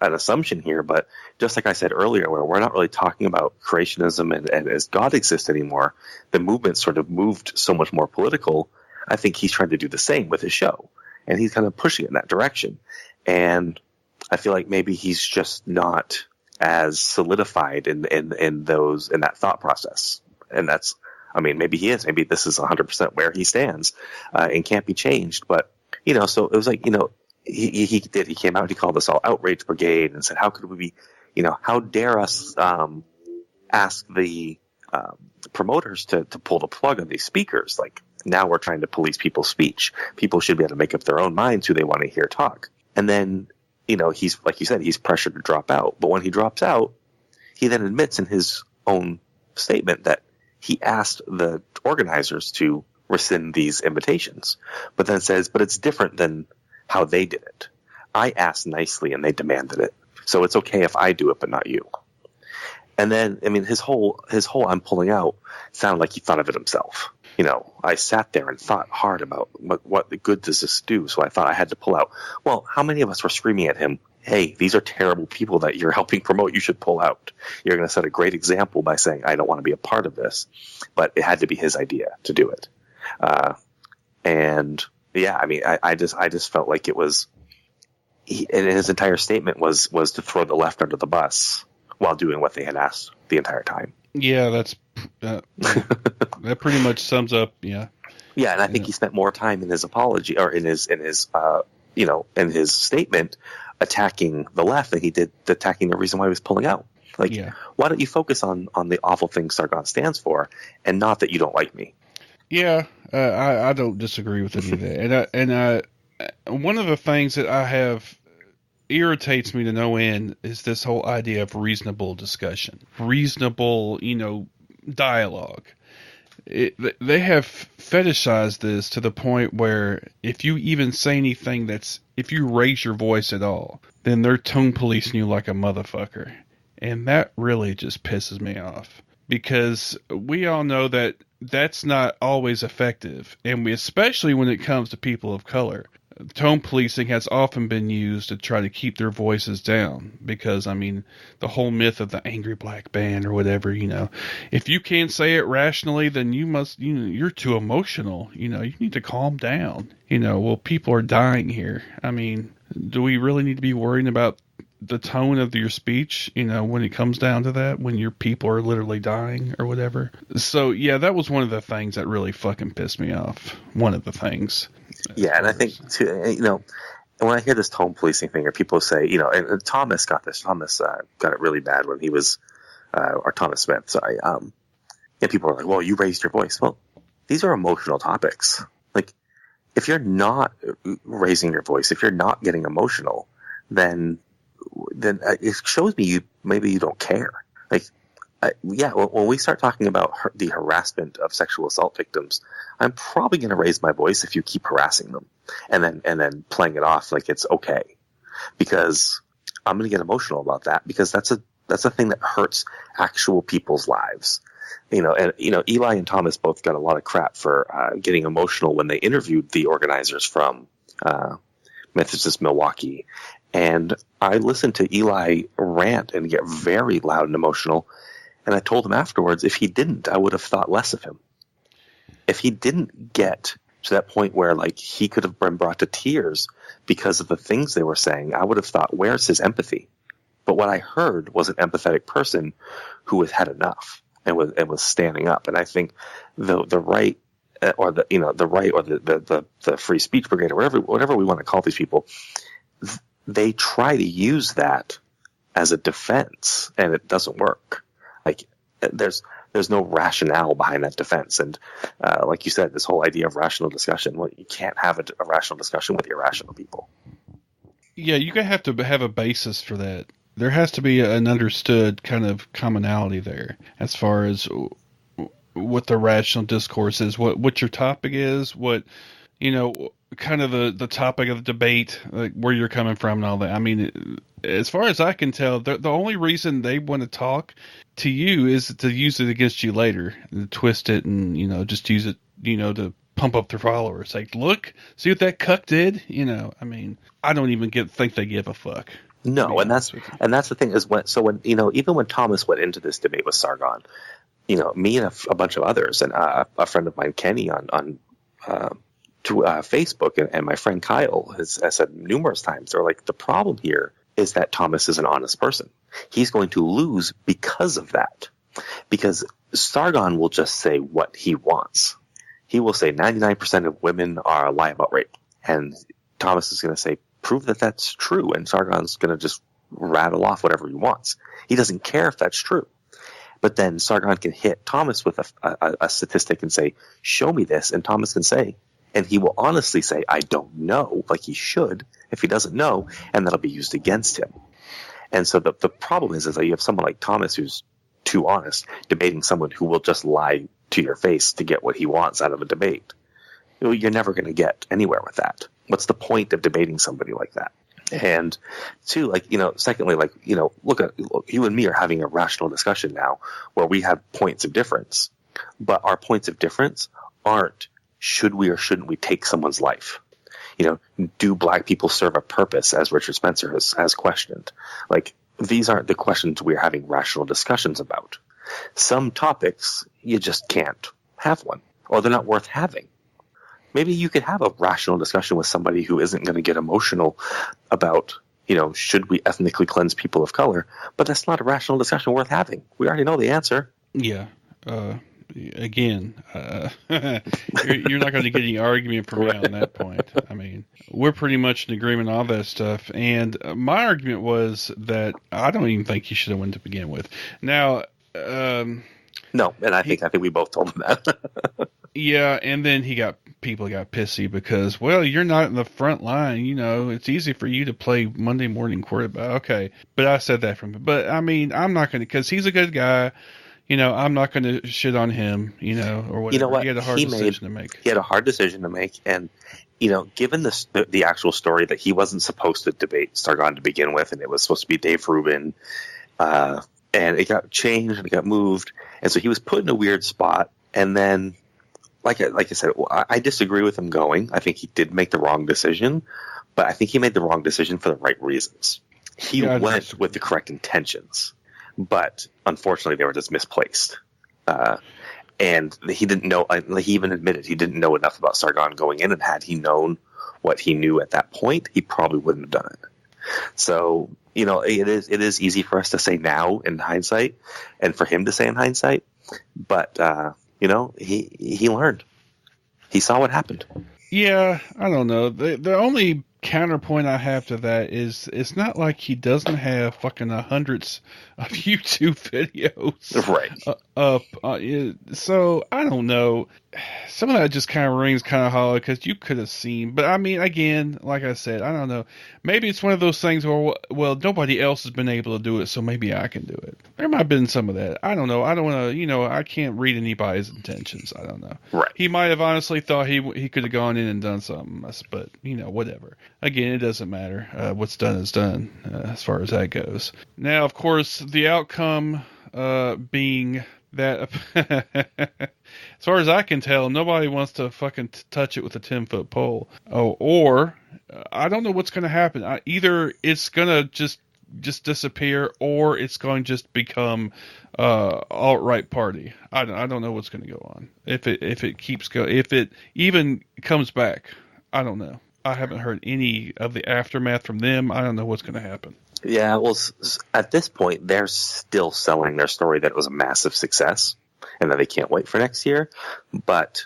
assumption here, but just like I said earlier, where we're not really talking about creationism and as God exists anymore, the movement sort of moved so much more political. I think he's trying to do the same with his show, and he's kind of pushing it in that direction. And I feel like maybe he's just not as solidified in that thought process. And that's, I mean, maybe he is. Maybe this is 100% where he stands and can't be changed. But, you know, so it was like, you know, he came out, he called us all Outrage Brigade and said, how could we be, you know, how dare us ask the promoters to pull the plug on these speakers? Like, now we're trying to police people's speech. People should be able to make up their own minds who they want to hear talk. And then, you know, he's, like you said, he's pressured to drop out. But when he drops out, he then admits in his own statement that he asked the organizers to rescind these invitations, but then says, but it's different than how they did it. I asked nicely and they demanded it. So it's okay if I do it, but not you. And then, I mean, his whole I'm pulling out sounded like he thought of it himself. You know, I sat there and thought hard about what the good does this do. So I thought I had to pull out. Well, how many of us were screaming at him, hey, these are terrible people that you're helping promote. You should pull out. You're going to set a great example by saying, I don't want to be a part of this. But it had to be his idea to do it. And yeah, I mean, I just felt like it was, and his entire statement was to throw the left under the bus while doing what they had asked the entire time. Yeah, that's that pretty much sums up. Yeah. Yeah, and I think he spent more time in his apology or in his you know, in his statement attacking the left than he did attacking the reason why he was pulling out. Like, why don't you focus on the awful thing Sargon stands for, and not that you don't like me? Yeah, I don't disagree with any of that. And one of the things that I have irritates me to no end is this whole idea of reasonable discussion, reasonable, you know, dialogue. They have fetishized this to the point where if you even say anything if you raise your voice at all, then they're tone policing you like a motherfucker. And that really just pisses me off, because we all know that that's not always effective. And especially when it comes to people of color, tone policing has often been used to try to keep their voices down, because, I mean, the whole myth of the angry black man or whatever, you know, if you can't say it rationally, then you're too emotional, you know, you need to calm down, you know, well, people are dying here. I mean, do we really need to be worrying about the tone of your speech, when it comes down to that, when your people are literally dying or whatever? So, yeah, that was one of the things that really fucking pissed me off. One of the things. Yeah, and I think, too, and when I hear this tone policing thing, or people say, and Thomas got this. Thomas got it really bad when he was, or Thomas Smith, sorry. And people are like, well, you raised your voice. Well, these are emotional topics. Like, if you're not raising your voice, if you're not getting emotional, then it shows me maybe you don't care. Like, when we start talking about the harassment of sexual assault victims, I'm probably going to raise my voice if you keep harassing them, and then playing it off like it's okay, because I'm going to get emotional about that, because that's a thing that hurts actual people's lives. Eli and Thomas both got a lot of crap for getting emotional when they interviewed the organizers from Mythicist Milwaukee. And I listened to Eli rant and get very loud and emotional. And I told him afterwards, if he didn't, I would have thought less of him. If he didn't get to that point where, like, he could have been brought to tears because of the things they were saying, I would have thought, where's his empathy? But what I heard was an empathetic person who had had enough and was standing up. And I think the right, or the right, or the free speech brigade, or whatever we want to call these people, they try to use that as a defense, and it doesn't work. Like, there's no rationale behind that defense. And like you said, this whole idea of rational discussion, well, you can't have a rational discussion with irrational people. Yeah, you have to have a basis for that. There has to be an understood kind of commonality there as far as what the rational discourse is, what your topic is, what, kind of the topic of the debate, like where you're coming from and all that. I mean, as far as I can tell, the only reason they want to talk to you is to use it against you later, and twist it and, just use it, to pump up their followers. Like, look, see what that cuck did? I mean, I don't even think they give a fuck. No, and that's the thing is when even when Thomas went into this debate with Sargon, me and a bunch of others, and a friend of mine, Kenny, on Facebook, and my friend Kyle has said numerous times, they're like, the problem here is that Thomas is an honest person. He's going to lose because of that, because Sargon will just say what he wants. He will say 99% of women are lie about rape, and Thomas is going to say, prove that that's true, and Sargon's going to just rattle off whatever he wants. He doesn't care if that's true. But then Sargon can hit Thomas with a statistic and say, show me this, and Thomas can say, and he will honestly say, I don't know, like he should, if he doesn't know, and that'll be used against him. And so the problem is that you have someone like Thomas who's too honest, debating someone who will just lie to your face to get what he wants out of a debate. You're never going to get anywhere with that. What's the point of debating somebody like that? And two, secondly, look, you and me are having a rational discussion now where we have points of difference, but our points of difference aren't should we or shouldn't we take someone's life? Do black people serve a purpose, as Richard Spencer has questioned? Like, these aren't the questions we're having rational discussions about. Some topics, you just can't have one, or they're not worth having. Maybe you could have a rational discussion with somebody who isn't going to get emotional about, should we ethnically cleanse people of color? But that's not a rational discussion worth having. We already know the answer. Yeah. Again, you're not going to get any argument from me on that point. I mean, we're pretty much in agreement on all that stuff. And my argument was that I don't even think he should have won to begin with. Now, no, and I think we both told him that. Yeah, and then people got pissy because, well, you're not in the front line. It's easy for you to play Monday morning quarterback. Okay, but I said that but I mean, I'm not going to, because he's a good guy. I'm not going to shit on him, or whatever. You know what? He had a hard decision to make. He had a hard decision to make. And, given the actual story that he wasn't supposed to debate Sargon to begin with, and it was supposed to be Dave Rubin, and it got changed and it got moved. And so he was put in a weird spot. And then, like I said, I disagree with him going. I think he did make the wrong decision, but I think he made the wrong decision for the right reasons. He went with the correct intentions. But unfortunately, they were just misplaced. And he didn't know, he even admitted he didn't know enough about Sargon going in. And had he known what he knew at that point, he probably wouldn't have done it. So, it is easy for us to say now in hindsight, and for him to say in hindsight, but, he learned. He saw what happened. Yeah, I don't know. The only counterpoint I have to that is it's not like he doesn't have fucking hundreds of YouTube videos. Right. So I don't know. Some of that just kind of rings kind of hollow because you could have seen. But I mean, again, like I said, I don't know. Maybe it's one of those things where, well, nobody else has been able to do it, so maybe I can do it. There might have been some of that. I don't know. I don't want to, I can't read anybody's intentions. I don't know. Right. He might have honestly thought he could have gone in and done something, but, whatever. Again, it doesn't matter. What's done is done as far as that goes. Now, of course, the outcome being that, as far as I can tell, nobody wants to fucking touch it with a 10-foot pole. Or I don't know what's going to happen. Either it's going to just disappear, or it's going to just become alt-right party. I don't know what's going to go on. If it keeps going, if it even comes back, I don't know. I haven't heard any of the aftermath from them. I don't know what's going to happen. Yeah, well, at this point, they're still selling their story that it was a massive success and that they can't wait for next year. But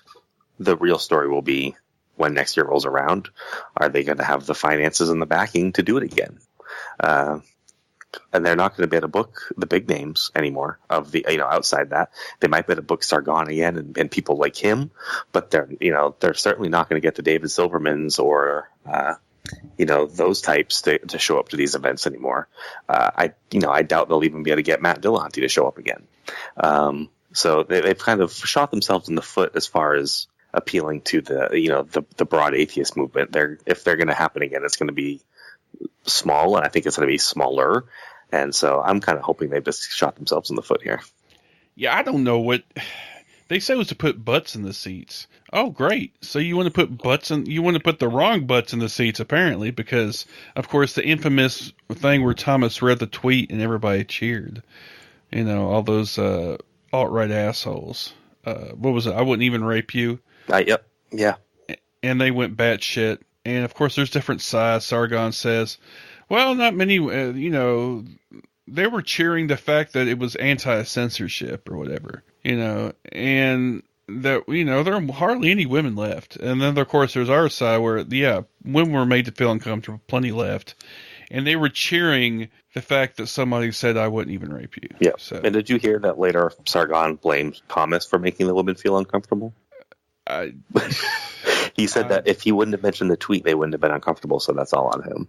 the real story will be when next year rolls around. Are they going to have the finances and the backing to do it again? And they're not going to be able to book the big names anymore of the, outside that. They might be able to book Sargon again and people like him, but they're certainly not going to get the David Silvermans or, those types to show up to these events anymore. I doubt they'll even be able to get Matt Dillahunty to show up again. So they've kind of shot themselves in the foot as far as appealing to the broad atheist movement. If they're going to happen again, it's going to be small, and I think it's going to be smaller. And so I'm kind of hoping they've just shot themselves in the foot here. Yeah, I don't know what they said was to put butts in the seats. Oh, great! So you want to put you want to put the wrong butts in the seats, apparently, because of course the infamous thing where Thomas read the tweet and everybody cheered. All those alt-right assholes. What was it? I wouldn't even rape you. Yep. Yeah. And they went batshit. And of course, there's different sides. Sargon says, well, not many, they were cheering the fact that it was anti-censorship or whatever, and that, there are hardly any women left. And then, of course, there's our side where, women were made to feel uncomfortable, plenty left. And they were cheering the fact that somebody said, I wouldn't even rape you. Yeah. So, and did you hear that later Sargon blamed Thomas for making the women feel uncomfortable? He said that if he wouldn't have mentioned the tweet, they wouldn't have been uncomfortable, so that's all on him.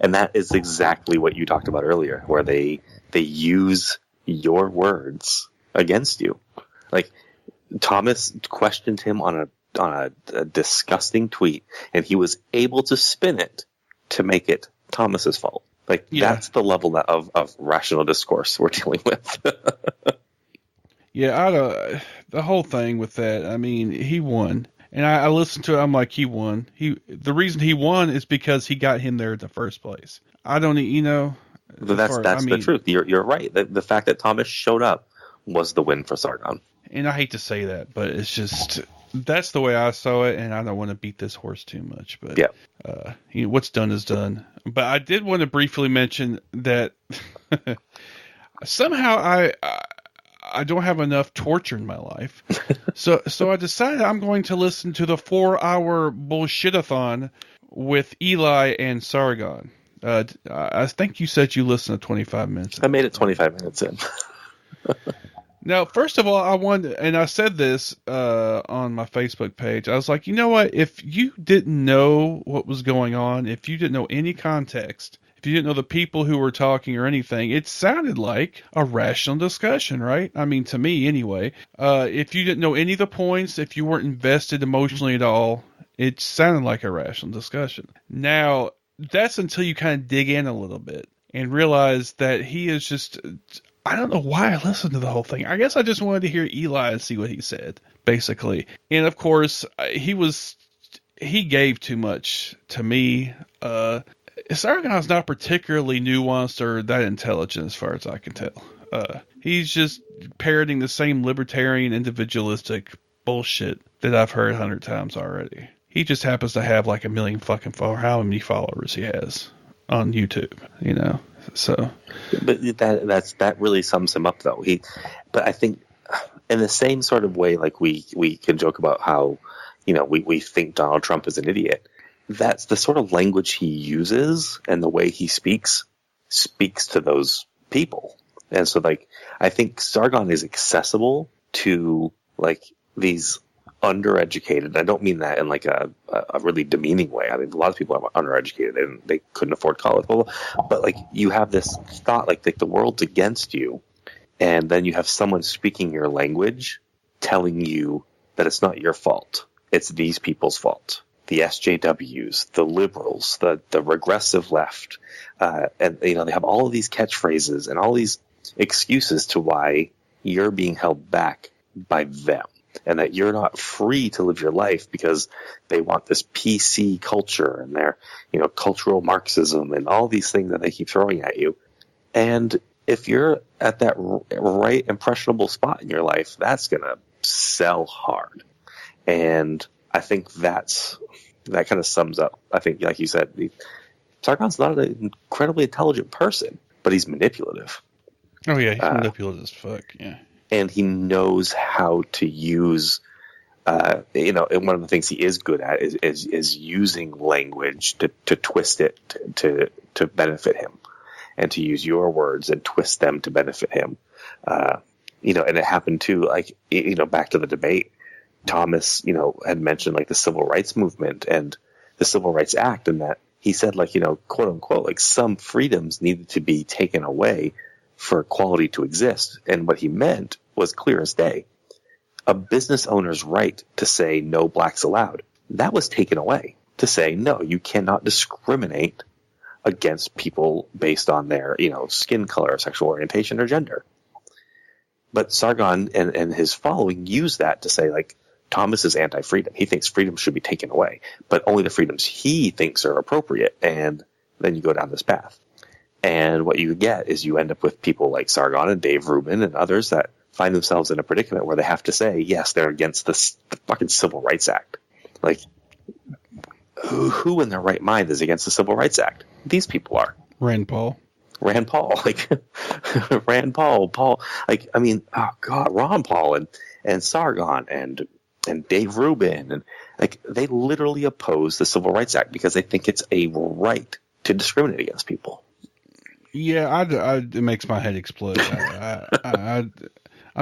And that is exactly what you talked about earlier, where they use your words against you. Like, Thomas questioned him on a disgusting tweet, and he was able to spin it to make it Thomas's fault. Like, that's the level of rational discourse we're dealing with. Yeah, the whole thing with that, I mean, he won. And I listened to it, I'm like, he won. The reason he won is because he got him there in the first place. I don't, But that's the truth. You're right. The fact that Thomas showed up was the win for Sargon. And I hate to say that, but it's just, that's the way I saw it, and I don't want to beat this horse too much. But what's done is done. But I did want to briefly mention that somehow I don't have enough torture in my life. So I decided I'm going to listen to the 4-hour bullshit-a-thon with Eli and Sargon. I think you said you listened to 25 minutes. I made it 25 minutes in. Now, first of all, I said this on my Facebook page. I was like, you know what? If you didn't know what was going on, if you didn't know any context, if you didn't know the people who were talking or anything, it sounded like a rational discussion, right? I mean, to me anyway. If you didn't know any of the points, if you weren't invested emotionally at all, it sounded like a rational discussion. Now, that's until you kind of dig in a little bit and realize that he is just, I don't know why I listened to the whole thing. I guess I just wanted to hear Eli and see what he said, basically. And of course, he gave too much to me. Sargon's not particularly nuanced or that intelligent as far as I can tell. He's just parroting the same libertarian individualistic bullshit that I've heard 100 times already. He just happens to have like 1 million fucking followers. How many followers he has on YouTube, you know? So, but that really sums him up, though. But I think in the same sort of way, like we can joke about how, you know, we think Donald Trump is an idiot. That's the sort of language he uses and the way he speaks to those people. And so, like, I think Sargon is accessible to, like, these undereducated. I don't mean that in, like, a really demeaning way. I mean, a lot of people are undereducated and they couldn't afford college. But, like, you have this thought, like the world's against you, and then you have someone speaking your language telling you that it's not your fault. It's these people's fault. The SJWs, the liberals, the regressive left, and, you know, they have all of these catchphrases and all these excuses to why you're being held back by them, and that you're not free to live your life because they want this PC culture and their, you know, cultural Marxism and all these things that they keep throwing at you. And if you're at that right impressionable spot in your life, that's going to sell hard. And I think that kind of sums up, I think, like you said, Sargon's not an incredibly intelligent person, but he's manipulative. Oh yeah, he's manipulative as fuck, yeah. And he knows how to use, you know, and one of the things he is good at is using language to twist it to benefit him, and to use your words and twist them to benefit him. You know, and it happened too, like, you know, back to the debate. Thomas, you know, had mentioned, like, the civil rights movement and the Civil Rights Act, and that he said, like, you know, quote unquote, like, some freedoms needed to be taken away for equality to exist. And what he meant was clear as day. A business owner's right to say no blacks allowed, that was taken away, to say, no, you cannot discriminate against people based on their, you know, skin color, sexual orientation, or gender. But Sargon and his following use that to say, like, Thomas is anti-freedom. He thinks freedom should be taken away, but only the freedoms he thinks are appropriate. And then you go down this path. And what you get is you end up with people like Sargon and Dave Rubin and others that find themselves in a predicament where they have to say, yes, they're against the fucking Civil Rights Act. Like, who in their right mind is against the Civil Rights Act? These people are. Rand Paul, like Rand Paul, like, I mean, oh God, Ron Paul and Sargon and Dave Rubin, and, like, they literally oppose the Civil Rights Act because they think it's a right to discriminate against people. Yeah, it makes my head explode. I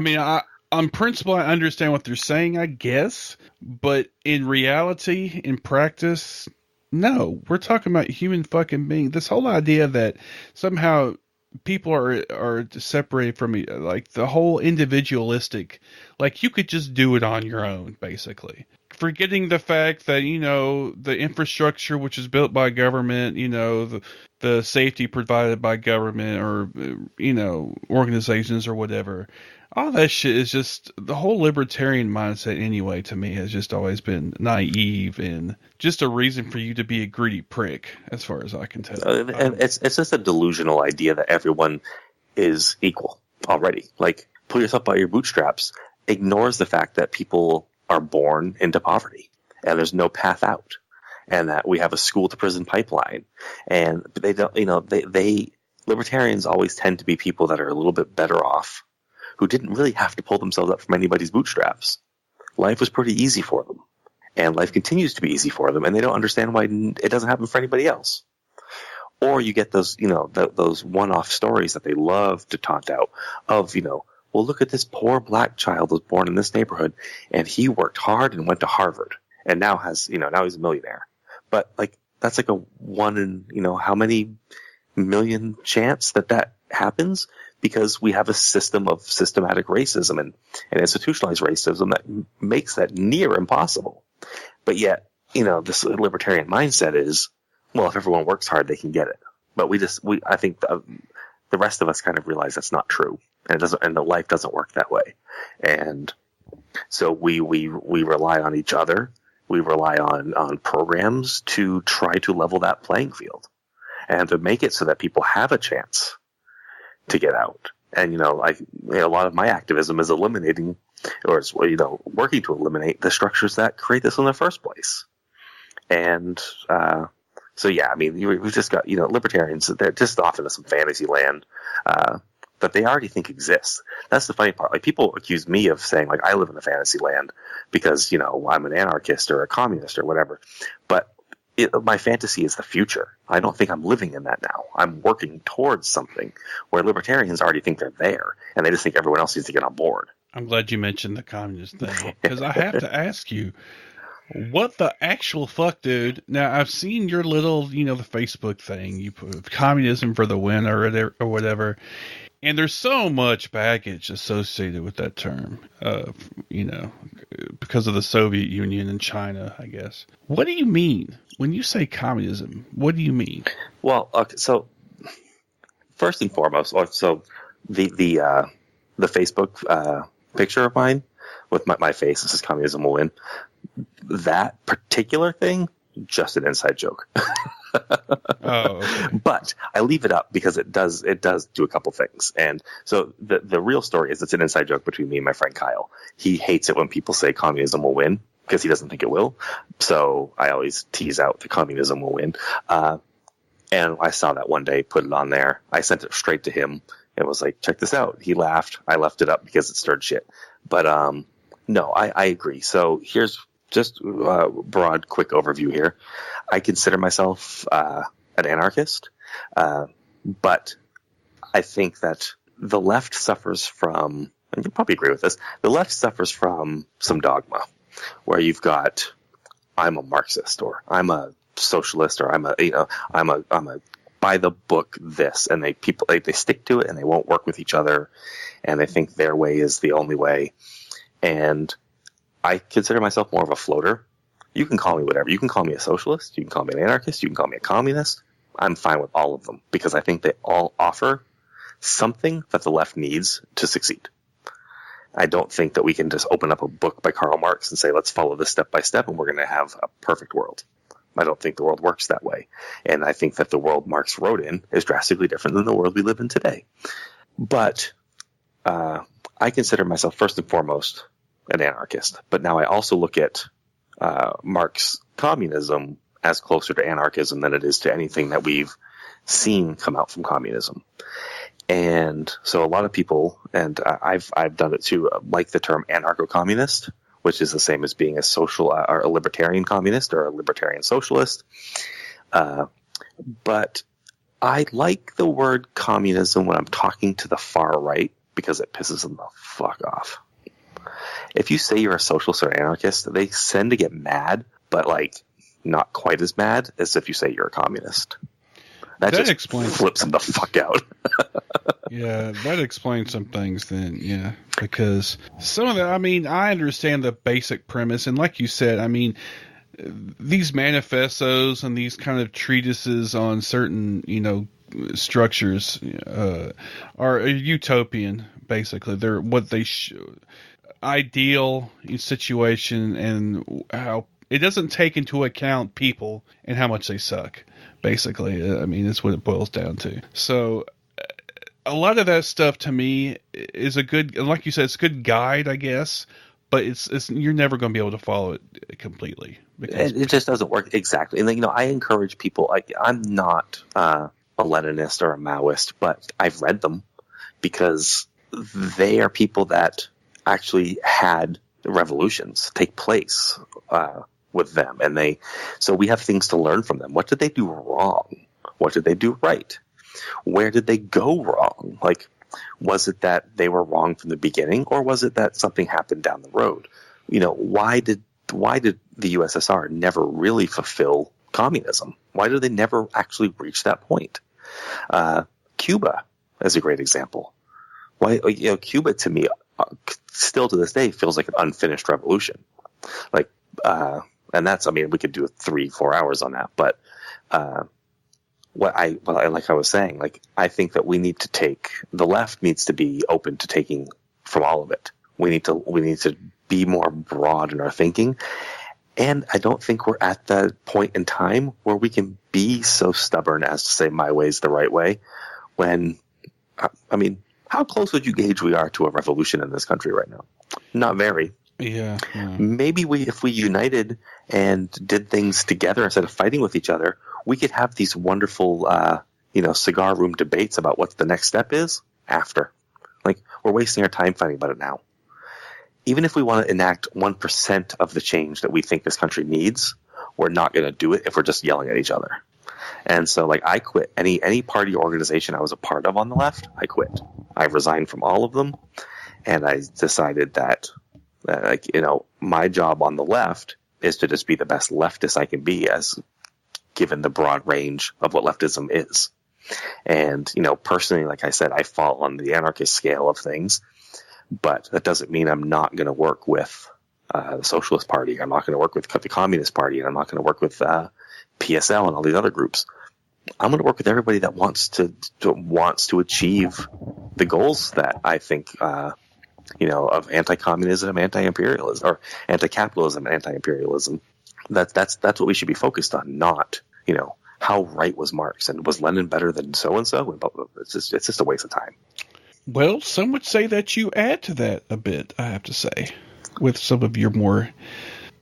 mean, on principle, I understand what they're saying, I guess, but in reality, in practice, no. We're talking about human fucking beings. This whole idea that somehow people are separated from, like, the whole individualistic, like, you could just do it on your own, basically. Forgetting the fact that, you know, the infrastructure which is built by government, you know, the safety provided by government or, you know, organizations or whatever, all that shit is just, the whole libertarian mindset anyway, to me, has just always been naive and just a reason for you to be a greedy prick, as far as I can tell. And it's just a delusional idea that everyone is equal already. Like, pull yourself by your bootstraps ignores the fact that people are born into poverty and there's no path out, and that we have a school to prison pipeline, and they don't, you know, they libertarians always tend to be people that are a little bit better off, who didn't really have to pull themselves up from anybody's bootstraps. Life was pretty easy for them, and life continues to be easy for them, and they don't understand why it doesn't happen for anybody else. Or you get those, you know, those one-off stories that they love to taunt out of, you know, well, look at this poor black child was born in this neighborhood, and he worked hard and went to Harvard, and now has, you know, now he's a millionaire. But, like, that's like a one in, you know, how many million chance that happens, because we have a system of systematic racism and institutionalized racism that makes that near impossible. But yet, you know, this libertarian mindset is, well, if everyone works hard, they can get it. But I think the rest of us kind of realize that's not true, and the life doesn't work that way. And so we rely on each other. We rely on programs to try to level that playing field and to make it so that people have a chance to get out. And, you know, a lot of my activism is eliminating, or, you know, working to eliminate the structures that create this in the first place. And so, yeah, I mean, we've just got, libertarians, they're just off into some fantasy land that they already think exists. That's the funny part. Like, people accuse me of saying, like, I live in a fantasy land because, I'm an anarchist or a communist or whatever. But my fantasy is the future. I don't think I'm living in that now. I'm working towards something where libertarians already think they're there, and they just think everyone else needs to get on board. I'm glad you mentioned the communist thing, because I have to ask you, what the actual fuck, dude? Now, I've seen your little, the Facebook thing. You put communism for the win or whatever. And there's so much baggage associated with that term, because of the Soviet Union and China, I guess. What do you mean when you say communism? What do you mean? Well, okay, so first and foremost, so the Facebook picture of mine with my face, this is communism will win. That particular thing, just an inside joke. Oh, okay. But I leave it up because it does do a couple things. And so the real story is it's an inside joke between me and my friend Kyle. He hates it when people say communism will win because he doesn't think it will. So I always tease out the communism will win. And I saw that one day, put it on there. I sent it straight to him and was like, check this out. He laughed. I left it up because it stirred shit. But no, I agree. So here's just a broad, quick overview here. I consider myself an anarchist, but I think that the left suffers from, and you probably agree with this, the left suffers from some dogma, where you've got, I'm a Marxist, or I'm a socialist, or I'm a by the book this, and they stick to it, and they won't work with each other, and they think their way is the only way. And I consider myself more of a floater. You can call me whatever. You can call me a socialist. You can call me an anarchist. You can call me a communist. I'm fine with all of them because I think they all offer something that the left needs to succeed. I don't think that we can just open up a book by Karl Marx and say, let's follow this step by step and we're going to have a perfect world. I don't think the world works that way. And I think that the world Marx wrote in is drastically different than the world we live in today. But I consider myself first and foremost an anarchist. But now I also look at Marx communism as closer to anarchism than it is to anything that we've seen come out from communism. And so a lot of people, and I've done it too, like the term anarcho-communist, which is the same as being a social or a libertarian communist or a libertarian socialist. But I like the word communism when I'm talking to the far right because it pisses them the fuck off. If you say you're a socialist or anarchist, they tend to get mad, but like not quite as mad as if you say you're a communist. That just explains, flips them the fuck out. Yeah, that explains some things then, yeah. Because some of that, I mean, I understand the basic premise, and like you said, I mean, these manifestos and these kind of treatises on certain, structures are utopian, basically. They're what they ideal situation, and how it doesn't take into account people and how much they suck, basically. I mean, that's what it boils down to. So a lot of that stuff to me is a good, like you said, it's a good guide, I guess, but it's you're never going to be able to follow it completely. Because it just doesn't work exactly. And I encourage people, I'm not a Leninist or a Maoist, but I've read them because they are people that actually had revolutions take place with them, and so we have things to learn from them. What did they do wrong? What did they do right? Where did they go wrong? Like, was it that they were wrong from the beginning, or was it that something happened down the road? Why did the USSR never really fulfill communism? Why did they never actually reach that point? Cuba is a great example. Why, Cuba to me still to this day feels like an unfinished revolution. Like, and that's, I mean, we could do 3-4 hours on that, but like I was saying, like, I think that the left needs to be open to taking from all of it. We need to be more broad in our thinking. And I don't think we're at that point in time where we can be so stubborn as to say my way is the right way when, I mean, how close would you gauge we are to a revolution in this country right now? Not very. Yeah. Maybe if we united and did things together instead of fighting with each other, we could have these wonderful, cigar room debates about what the next step is after. Like, we're wasting our time fighting about it now. Even if we want to enact 1% of the change that we think this country needs, we're not going to do it if we're just yelling at each other. And so, like, I quit any party or organization I was a part of on the left. I quit. I resigned from all of them, and I decided that, my job on the left is to just be the best leftist I can be, as given the broad range of what leftism is. And, personally, like I said, I fall on the anarchist scale of things, but that doesn't mean I'm not going to work with the Socialist Party. I'm not going to work with the Communist Party, and I'm not going to work with PSL and all these other groups. I'm going to work with everybody that wants to achieve the goals that I think, of anti-communism, anti-imperialism, or anti-capitalism, anti-imperialism. That's what we should be focused on, not, how right was Marx and was Lenin better than so-and-so? It's just a waste of time. Well, some would say that you add to that a bit, I have to say, with some of your more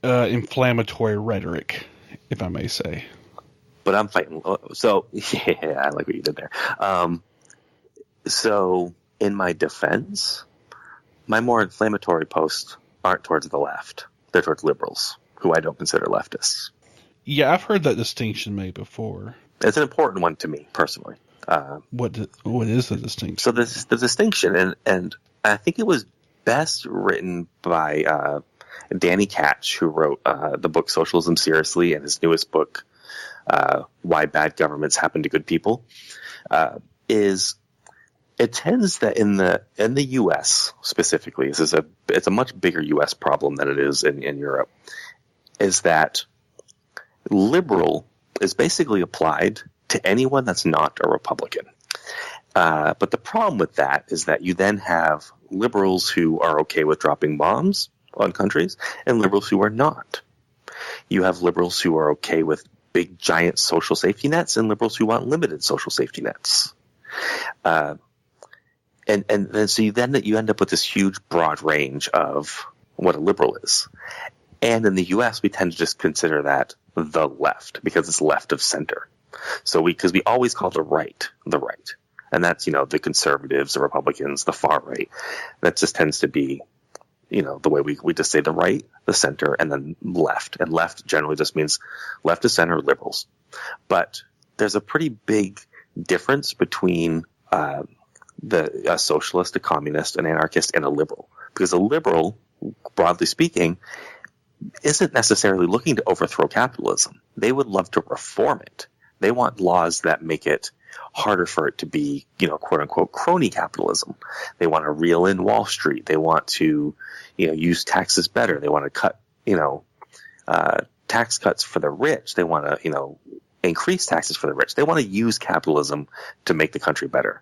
inflammatory rhetoric, if I may say. But I'm fighting. So, yeah, I like what you did there. So, in my defense, my more inflammatory posts aren't towards the left. They're towards liberals, who I don't consider leftists. Yeah, I've heard that distinction made before. It's an important one to me, personally. What is the distinction? So the distinction, and I think it was best written by Danny Katch, who wrote the book Socialism Seriously, and his newest book, Why Bad Governments Happen to Good People, is it tends that in the U.S. specifically, it's a much bigger U.S. problem than it is in Europe, is that liberal is basically applied to anyone that's not a Republican. But the problem with that is that you then have liberals who are okay with dropping bombs on countries and liberals who are not. You have liberals who are okay with big, giant social safety nets and liberals who want limited social safety nets. And so you end up with this huge, broad range of what a liberal is. And in the U.S., we tend to just consider that the left because it's left of center. So because we always call the right. And that's, the conservatives, the Republicans, the far right. That just tends to be, the way we just say the right, the center, and then left. And left generally just means left of center liberals. But there's a pretty big difference between a socialist, a communist, an anarchist, and a liberal. Because a liberal, broadly speaking, isn't necessarily looking to overthrow capitalism. They would love to reform it. They want laws that make it harder for it to be, quote unquote, crony capitalism. They want to reel in Wall Street. They want to, use taxes better. They want to cut, tax cuts for the rich. They want to, increase taxes for the rich. They want to use capitalism to make the country better.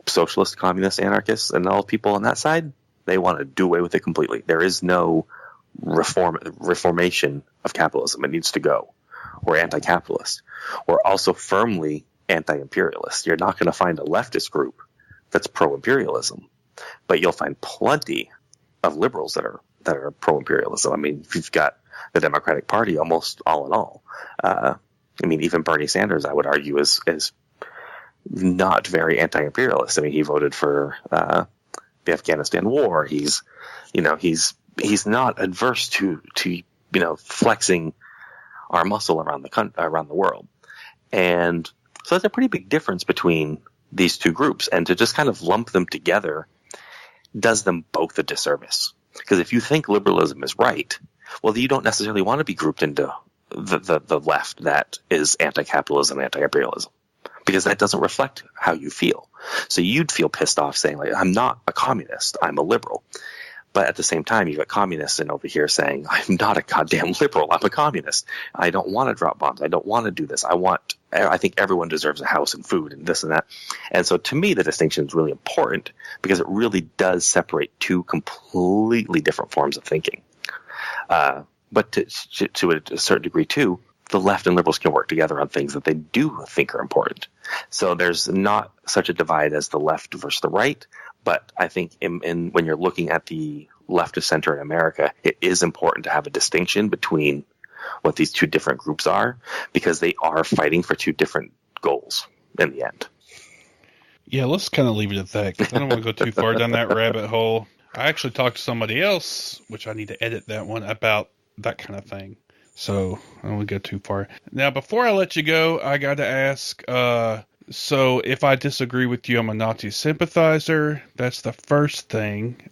Socialist, communist, anarchists, and all people on that side, they want to do away with it completely. There is no reformation of capitalism. It needs to go. We're anti-capitalist. We're also firmly anti-imperialist. You're not going to find a leftist group that's pro-imperialism, but you'll find plenty of liberals that are pro-imperialism. I mean, you've got the Democratic Party almost all in all. Even Bernie Sanders, I would argue, is not very anti-imperialist. I mean, he voted for the Afghanistan war. He's not adverse to flexing our muscle around the world. And so that's a pretty big difference between these two groups. And to just kind of lump them together does them both a disservice. Because if you think liberalism is right, well, you don't necessarily want to be grouped into the left that is anti-capitalism, anti-imperialism, because that doesn't reflect how you feel. So you'd feel pissed off saying, like, I'm not a communist, I'm a liberal. But at the same time, you've got communists in over here saying, I'm not a goddamn liberal, I'm a communist. I don't want to drop bombs. I don't want to do this. I think everyone deserves a house and food and this and that. And so to me, the distinction is really important because it really does separate two completely different forms of thinking. But to a certain degree, too, the left and liberals can work together on things that they do think are important. So there's not such a divide as the left versus the right. But I think when you're looking at the left of center in America, it is important to have a distinction between what these two different groups are, because they are fighting for two different goals in the end. Yeah, let's kind of leave it at that, because I don't want to go too far down that rabbit hole. I actually talked to somebody else, which I need to edit that one, about that kind of thing. So I don't want to go too far. Now, before I let you go, I got to ask, so if I disagree with you, I'm a Nazi sympathizer. That's the first thing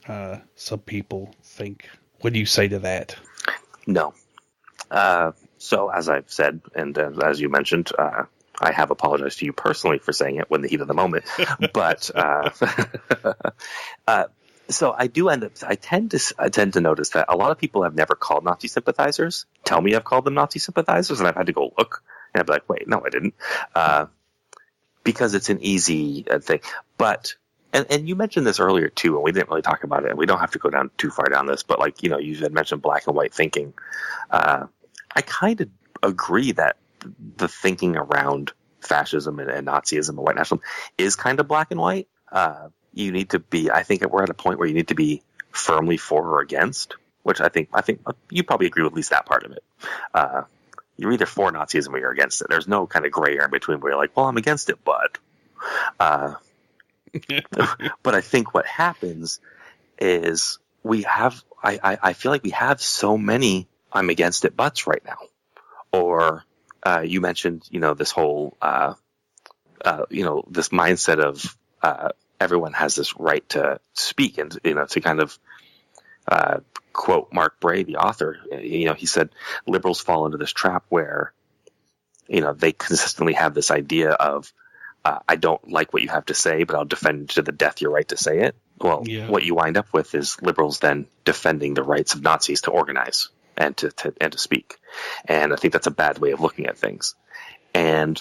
some people think. What do you say to that? No. So as I've said, and as you mentioned, I have apologized to you personally for saying it when the heat of the moment. But so I do end up. I tend to notice that a lot of people have never called Nazi sympathizers tell me I've called them Nazi sympathizers, and I've had to go look, and I'd be like, wait, no, I didn't, because it's an easy thing. But and you mentioned this earlier too, and we didn't really talk about it, and we don't have to go down too far down this. But like, you had mentioned black and white thinking. I kind of agree that the thinking around fascism and Nazism and white nationalism is kind of black and white. You need to be, I think we're at a point where you need to be firmly for or against, which I think you probably agree with at least that part of it. You're either for Nazism or you're against it. There's no kind of gray area in between where you're like, well, I'm against it, but but I think what happens is I feel like we have so many I'm against it buts right now. Or you mentioned, this whole, this mindset of everyone has this right to speak, and to kind of quote Mark Bray, the author. He said liberals fall into this trap where they consistently have this idea of I don't like what you have to say, but I'll defend to the death your right to say it. Well, yeah. What you wind up with is liberals then defending the rights of Nazis to organize and to speak. And I think that's a bad way of looking at things. And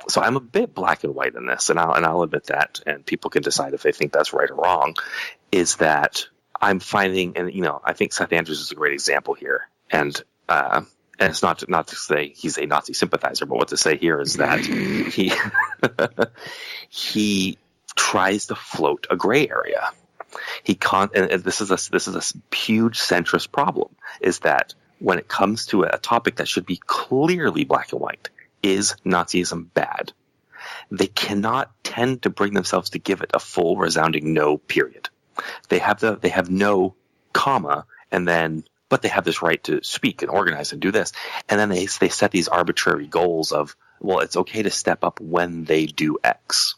so I'm a bit black and white in this, and I'll admit that, and people can decide if they think that's right or wrong, is that I'm finding, and I think Seth Andrews is a great example here. And it's not to say he's a Nazi sympathizer, but what to say here is that he tries to float a gray area. And this is a huge centrist problem, is that when it comes to a topic that should be clearly black and white, is Nazism bad? They cannot tend to bring themselves to give it a full resounding no, period. They have no comma, but they have this right to speak and organize and do this. And then they set these arbitrary goals of, well, it's okay to step up when they do X.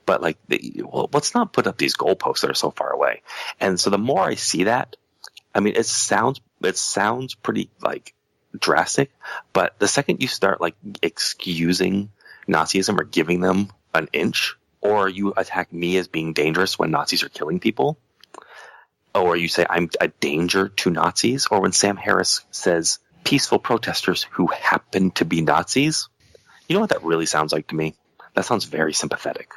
But let's not put up these goalposts that are so far away. And so the more I see that, I mean, it sounds pretty drastic, but the second you start excusing Nazism or giving them an inch, or you attack me as being dangerous when Nazis are killing people, or you say I'm a danger to Nazis, or when Sam Harris says peaceful protesters who happen to be Nazis, you know what that really sounds like to me? That sounds very sympathetic.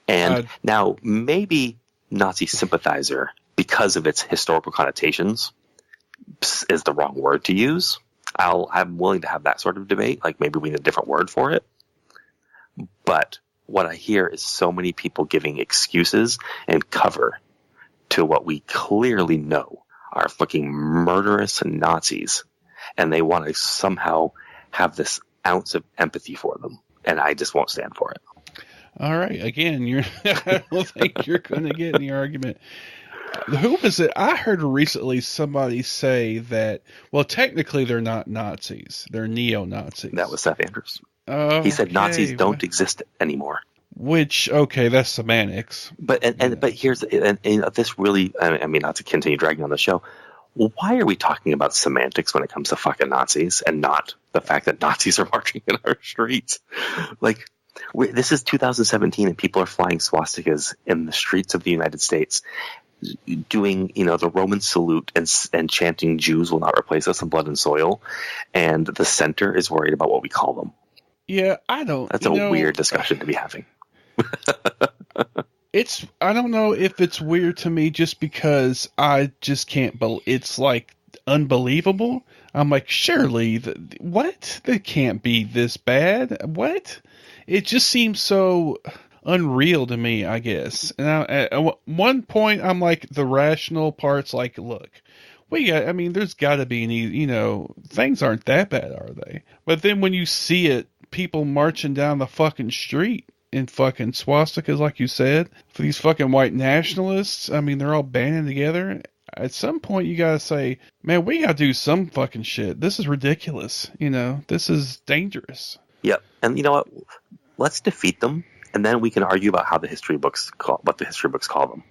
And now maybe Nazi sympathizer, because of its historical connotations, is the wrong word to use. I'm willing to have that sort of debate. Maybe we need a different word for it. But what I hear is so many people giving excuses and cover to what we clearly know are fucking murderous Nazis, and they want to somehow have this ounce of empathy for them, and I just won't stand for it. All right, again, I don't think you're going to get any argument. Who was it? I heard recently somebody say that, well, technically they're not Nazis. They're neo-Nazis. That was Seth Andrews. He said Nazis don't exist anymore. Which, okay, that's semantics. But here's, and this really, I mean, not to continue dragging on the show, why are we talking about semantics when it comes to fucking Nazis and not the fact that Nazis are marching in our streets? This is 2017 and people are flying swastikas in the streets of the United States, doing, the Roman salute and chanting Jews will not replace us in blood and soil. And the center is worried about what we call them. Yeah, That's a weird discussion to be having. I don't know if it's weird to me just because I just can't believe it's unbelievable. I'm like, surely, what? That can't be this bad. What? It just seems so unreal to me, I guess. And at one point, I'm like, the rational part's like, look, there's got to be things aren't that bad, are they? But then when you see it, people marching down the fucking street in fucking swastikas, like you said, for these fucking white nationalists, they're all banding together. At some point, you gotta say, man, we gotta do some fucking shit. This is ridiculous. This is dangerous. Yep. And you know what? Let's defeat them, and then we can argue about how the history books call them.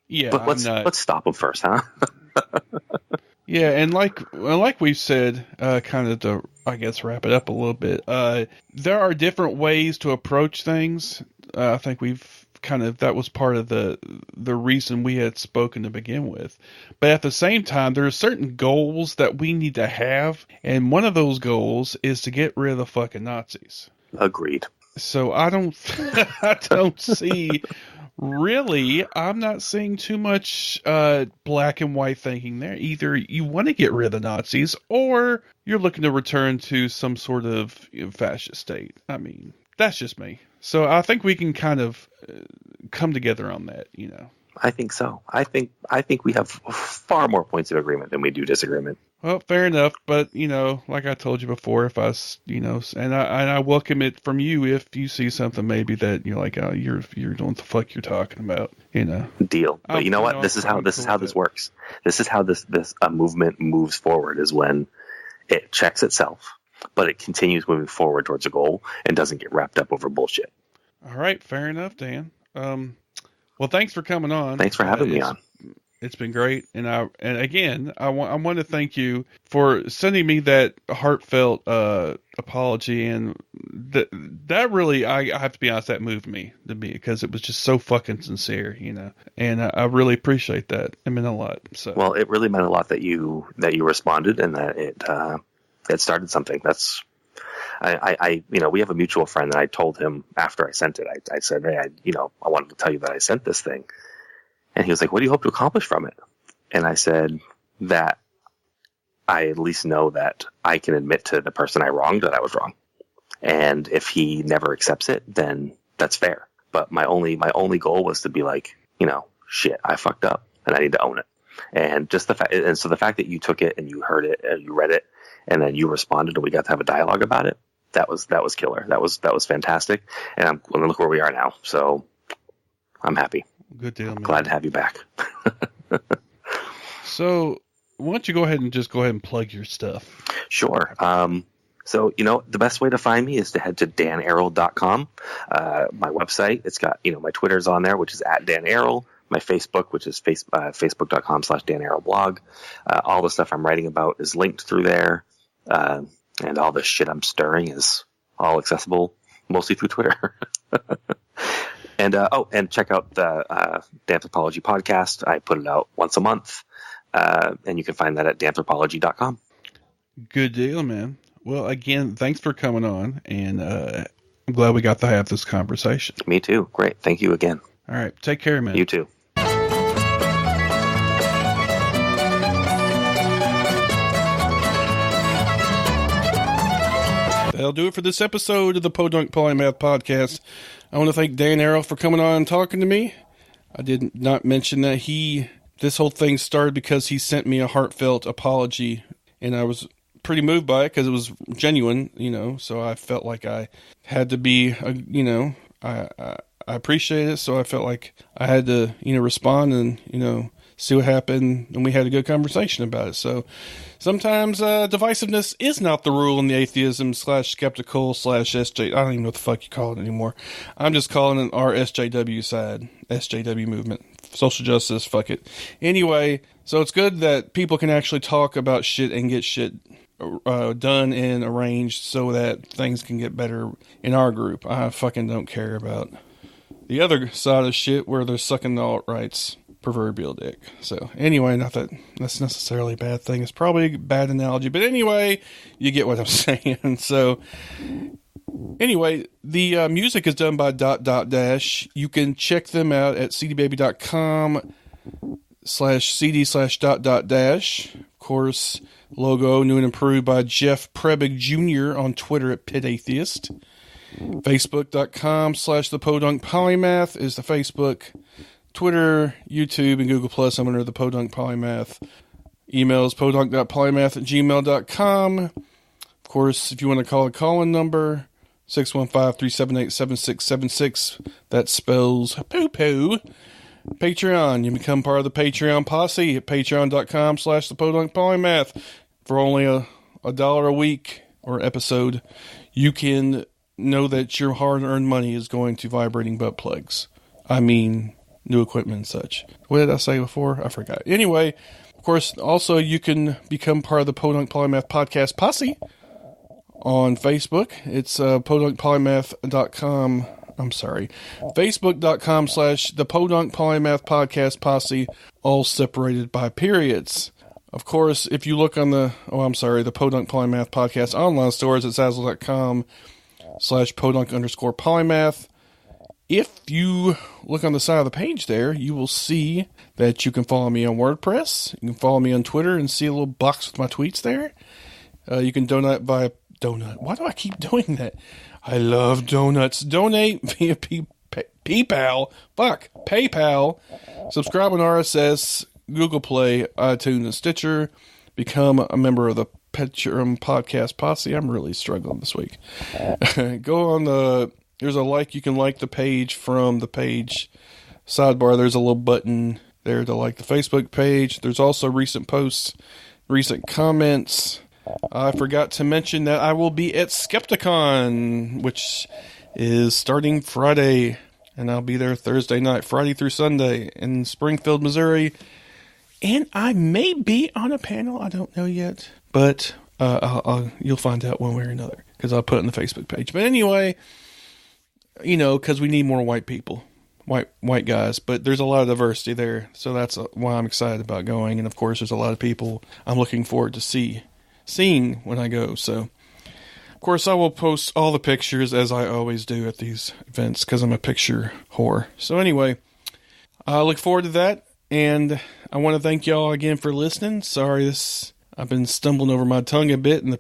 Yeah, but let's stop them first, huh? Yeah, and like we've said, kind of to, I guess, wrap it up a little bit, there are different ways to approach things. I think that was part of the reason we had spoken to begin with. But at the same time, there are certain goals that we need to have, and one of those goals is to get rid of the fucking Nazis. Agreed. So I don't see... Really, I'm not seeing too much black and white thinking there. Either you want to get rid of the Nazis, or you're looking to return to some sort of fascist state. That's just me. So I think we can kind of come together on that, I think so. I think we have far more points of agreement than we do disagreement. Well, fair enough, but like I told you before, if I welcome it from you if you see something maybe that you're like, oh, you're doing what the fuck you're talking about, Deal. But you know what? This is how this works. This is how this movement moves forward, is when it checks itself, but it continues moving forward towards a goal and doesn't get wrapped up over bullshit. All right, fair enough, Dan. Well, thanks for coming on. Thanks for having me on. It's been great, and again, I want to thank you for sending me that heartfelt apology, and that really, I have to be honest, that moved me because it was just so fucking sincere, and I really appreciate that. It meant a lot. So, well, it really meant a lot that you responded and that it started something. That's. We have a mutual friend, and I told him after I sent it, I said, hey, I wanted to tell you that I sent this thing. And he was like, what do you hope to accomplish from it? And I said that I at least know that I can admit to the person I wronged that I was wrong. And if he never accepts it, then that's fair. But my only goal was to be like, shit, I fucked up and I need to own it. And just the fact, and so the fact that you took it and you heard it and you read it and then you responded and we got to have a dialogue about it, that was killer. That was fantastic. And look where we are now. So I'm happy. Good deal, man. Glad to have you back. So why don't you go ahead and plug your stuff? Sure. So, the best way to find me is to head to danarel.com. My website, it's got, my Twitter's on there, which is @DanArel. My Facebook, which is facebook.com/DanArelblog. All the stuff I'm writing about is linked through there. And all the shit I'm stirring is all accessible, mostly through Twitter. And check out the Danthropology podcast. I put it out once a month. And you can find that at danthropology.com. Good deal, man. Well, again, thanks for coming on, and I'm glad we got to have this conversation. Me too. Great. Thank you again. All right. Take care, man. You too. That'll do it for this episode of the Podunk Polymath Podcast. I want to thank Dan Arel for coming on and talking to me. I did not mention that this whole thing started because he sent me a heartfelt apology, and I was pretty moved by it because it was genuine, so I felt like I had to be, I appreciate it, so I felt like I had to, respond and, see what happened, and we had a good conversation about it. So sometimes divisiveness is not the rule in the atheism/skeptical/SJ. I don't even know what the fuck you call it anymore. I'm just calling it our SJW side, SJW movement. Social justice, fuck it. Anyway, so it's good that people can actually talk about shit and get shit done and arranged so that things can get better in our group. I fucking don't care about the other side of shit where they're sucking the alt-right's proverbial dick. So anyway, not that that's necessarily a bad thing. It's probably a bad analogy, but anyway, you get what I'm saying. So anyway, the music is done by ... You can check them out at cdbaby.com/cd/... Of course, logo new and improved by Jeff Prebig Jr. on Twitter at PitAtheist. Facebook.com/the Polymath is the Facebook. Twitter, YouTube, and Google Plus, I'm under the Podunk Polymath. Email is podunk.polymath@gmail.com. Of course, if you want to call a call-in number, 615-378-7676. That spells poo-poo. Patreon. You become part of the Patreon posse at patreon.com/the Podunk Polymath. For only a $1 a week or episode, you can know that your hard-earned money is going to vibrating butt plugs. I mean, new equipment and such. What did I say before? I forgot. Anyway, of course, also you can become part of the Podunk Polymath Podcast Posse on Facebook. It's podunkpolymath.com. I'm sorry. Facebook.com/the Podunk Polymath Podcast Posse, all separated by periods. Of course, if you look on the Podunk Polymath Podcast online stores at Zazzle.com/podunk_polymath. If you look on the side of the page there, you will see that you can follow me on WordPress. You can follow me on Twitter and see a little box with my tweets there. You can donate via donut. Why do I keep doing that? I love donuts. Donate via PayPal. PayPal. Subscribe on RSS, Google Play, iTunes, and Stitcher. Become a member of the Patreon Podcast Posse. I'm really struggling this week. Go on there's a you can like the page from the page sidebar. There's a little button there to like the Facebook page. There's also recent posts, recent comments. I forgot to mention that I will be at Skepticon, which is starting Friday, and I'll be there Thursday night, Friday through Sunday in Springfield, Missouri. And I may be on a panel. I don't know yet, but you'll find out one way or another because I'll put it on the Facebook page. But anyway, because we need more white people, white guys, but there's a lot of diversity there. So that's why I'm excited about going. And of course, there's a lot of people I'm looking forward to seeing when I go. So of course, I will post all the pictures as I always do at these events because I'm a picture whore. So anyway, I look forward to that. And I want to thank y'all again for listening. Sorry, I've been stumbling over my tongue a bit and the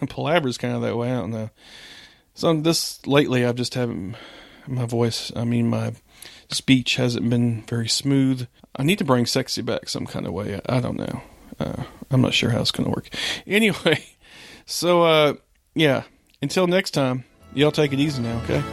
palaver's kind of that way. I don't know. So lately, I've just haven't, my speech hasn't been very smooth. I need to bring sexy back some kind of way. I don't know. I'm not sure how it's going to work. Anyway, so, yeah, until next time, y'all take it easy now, okay?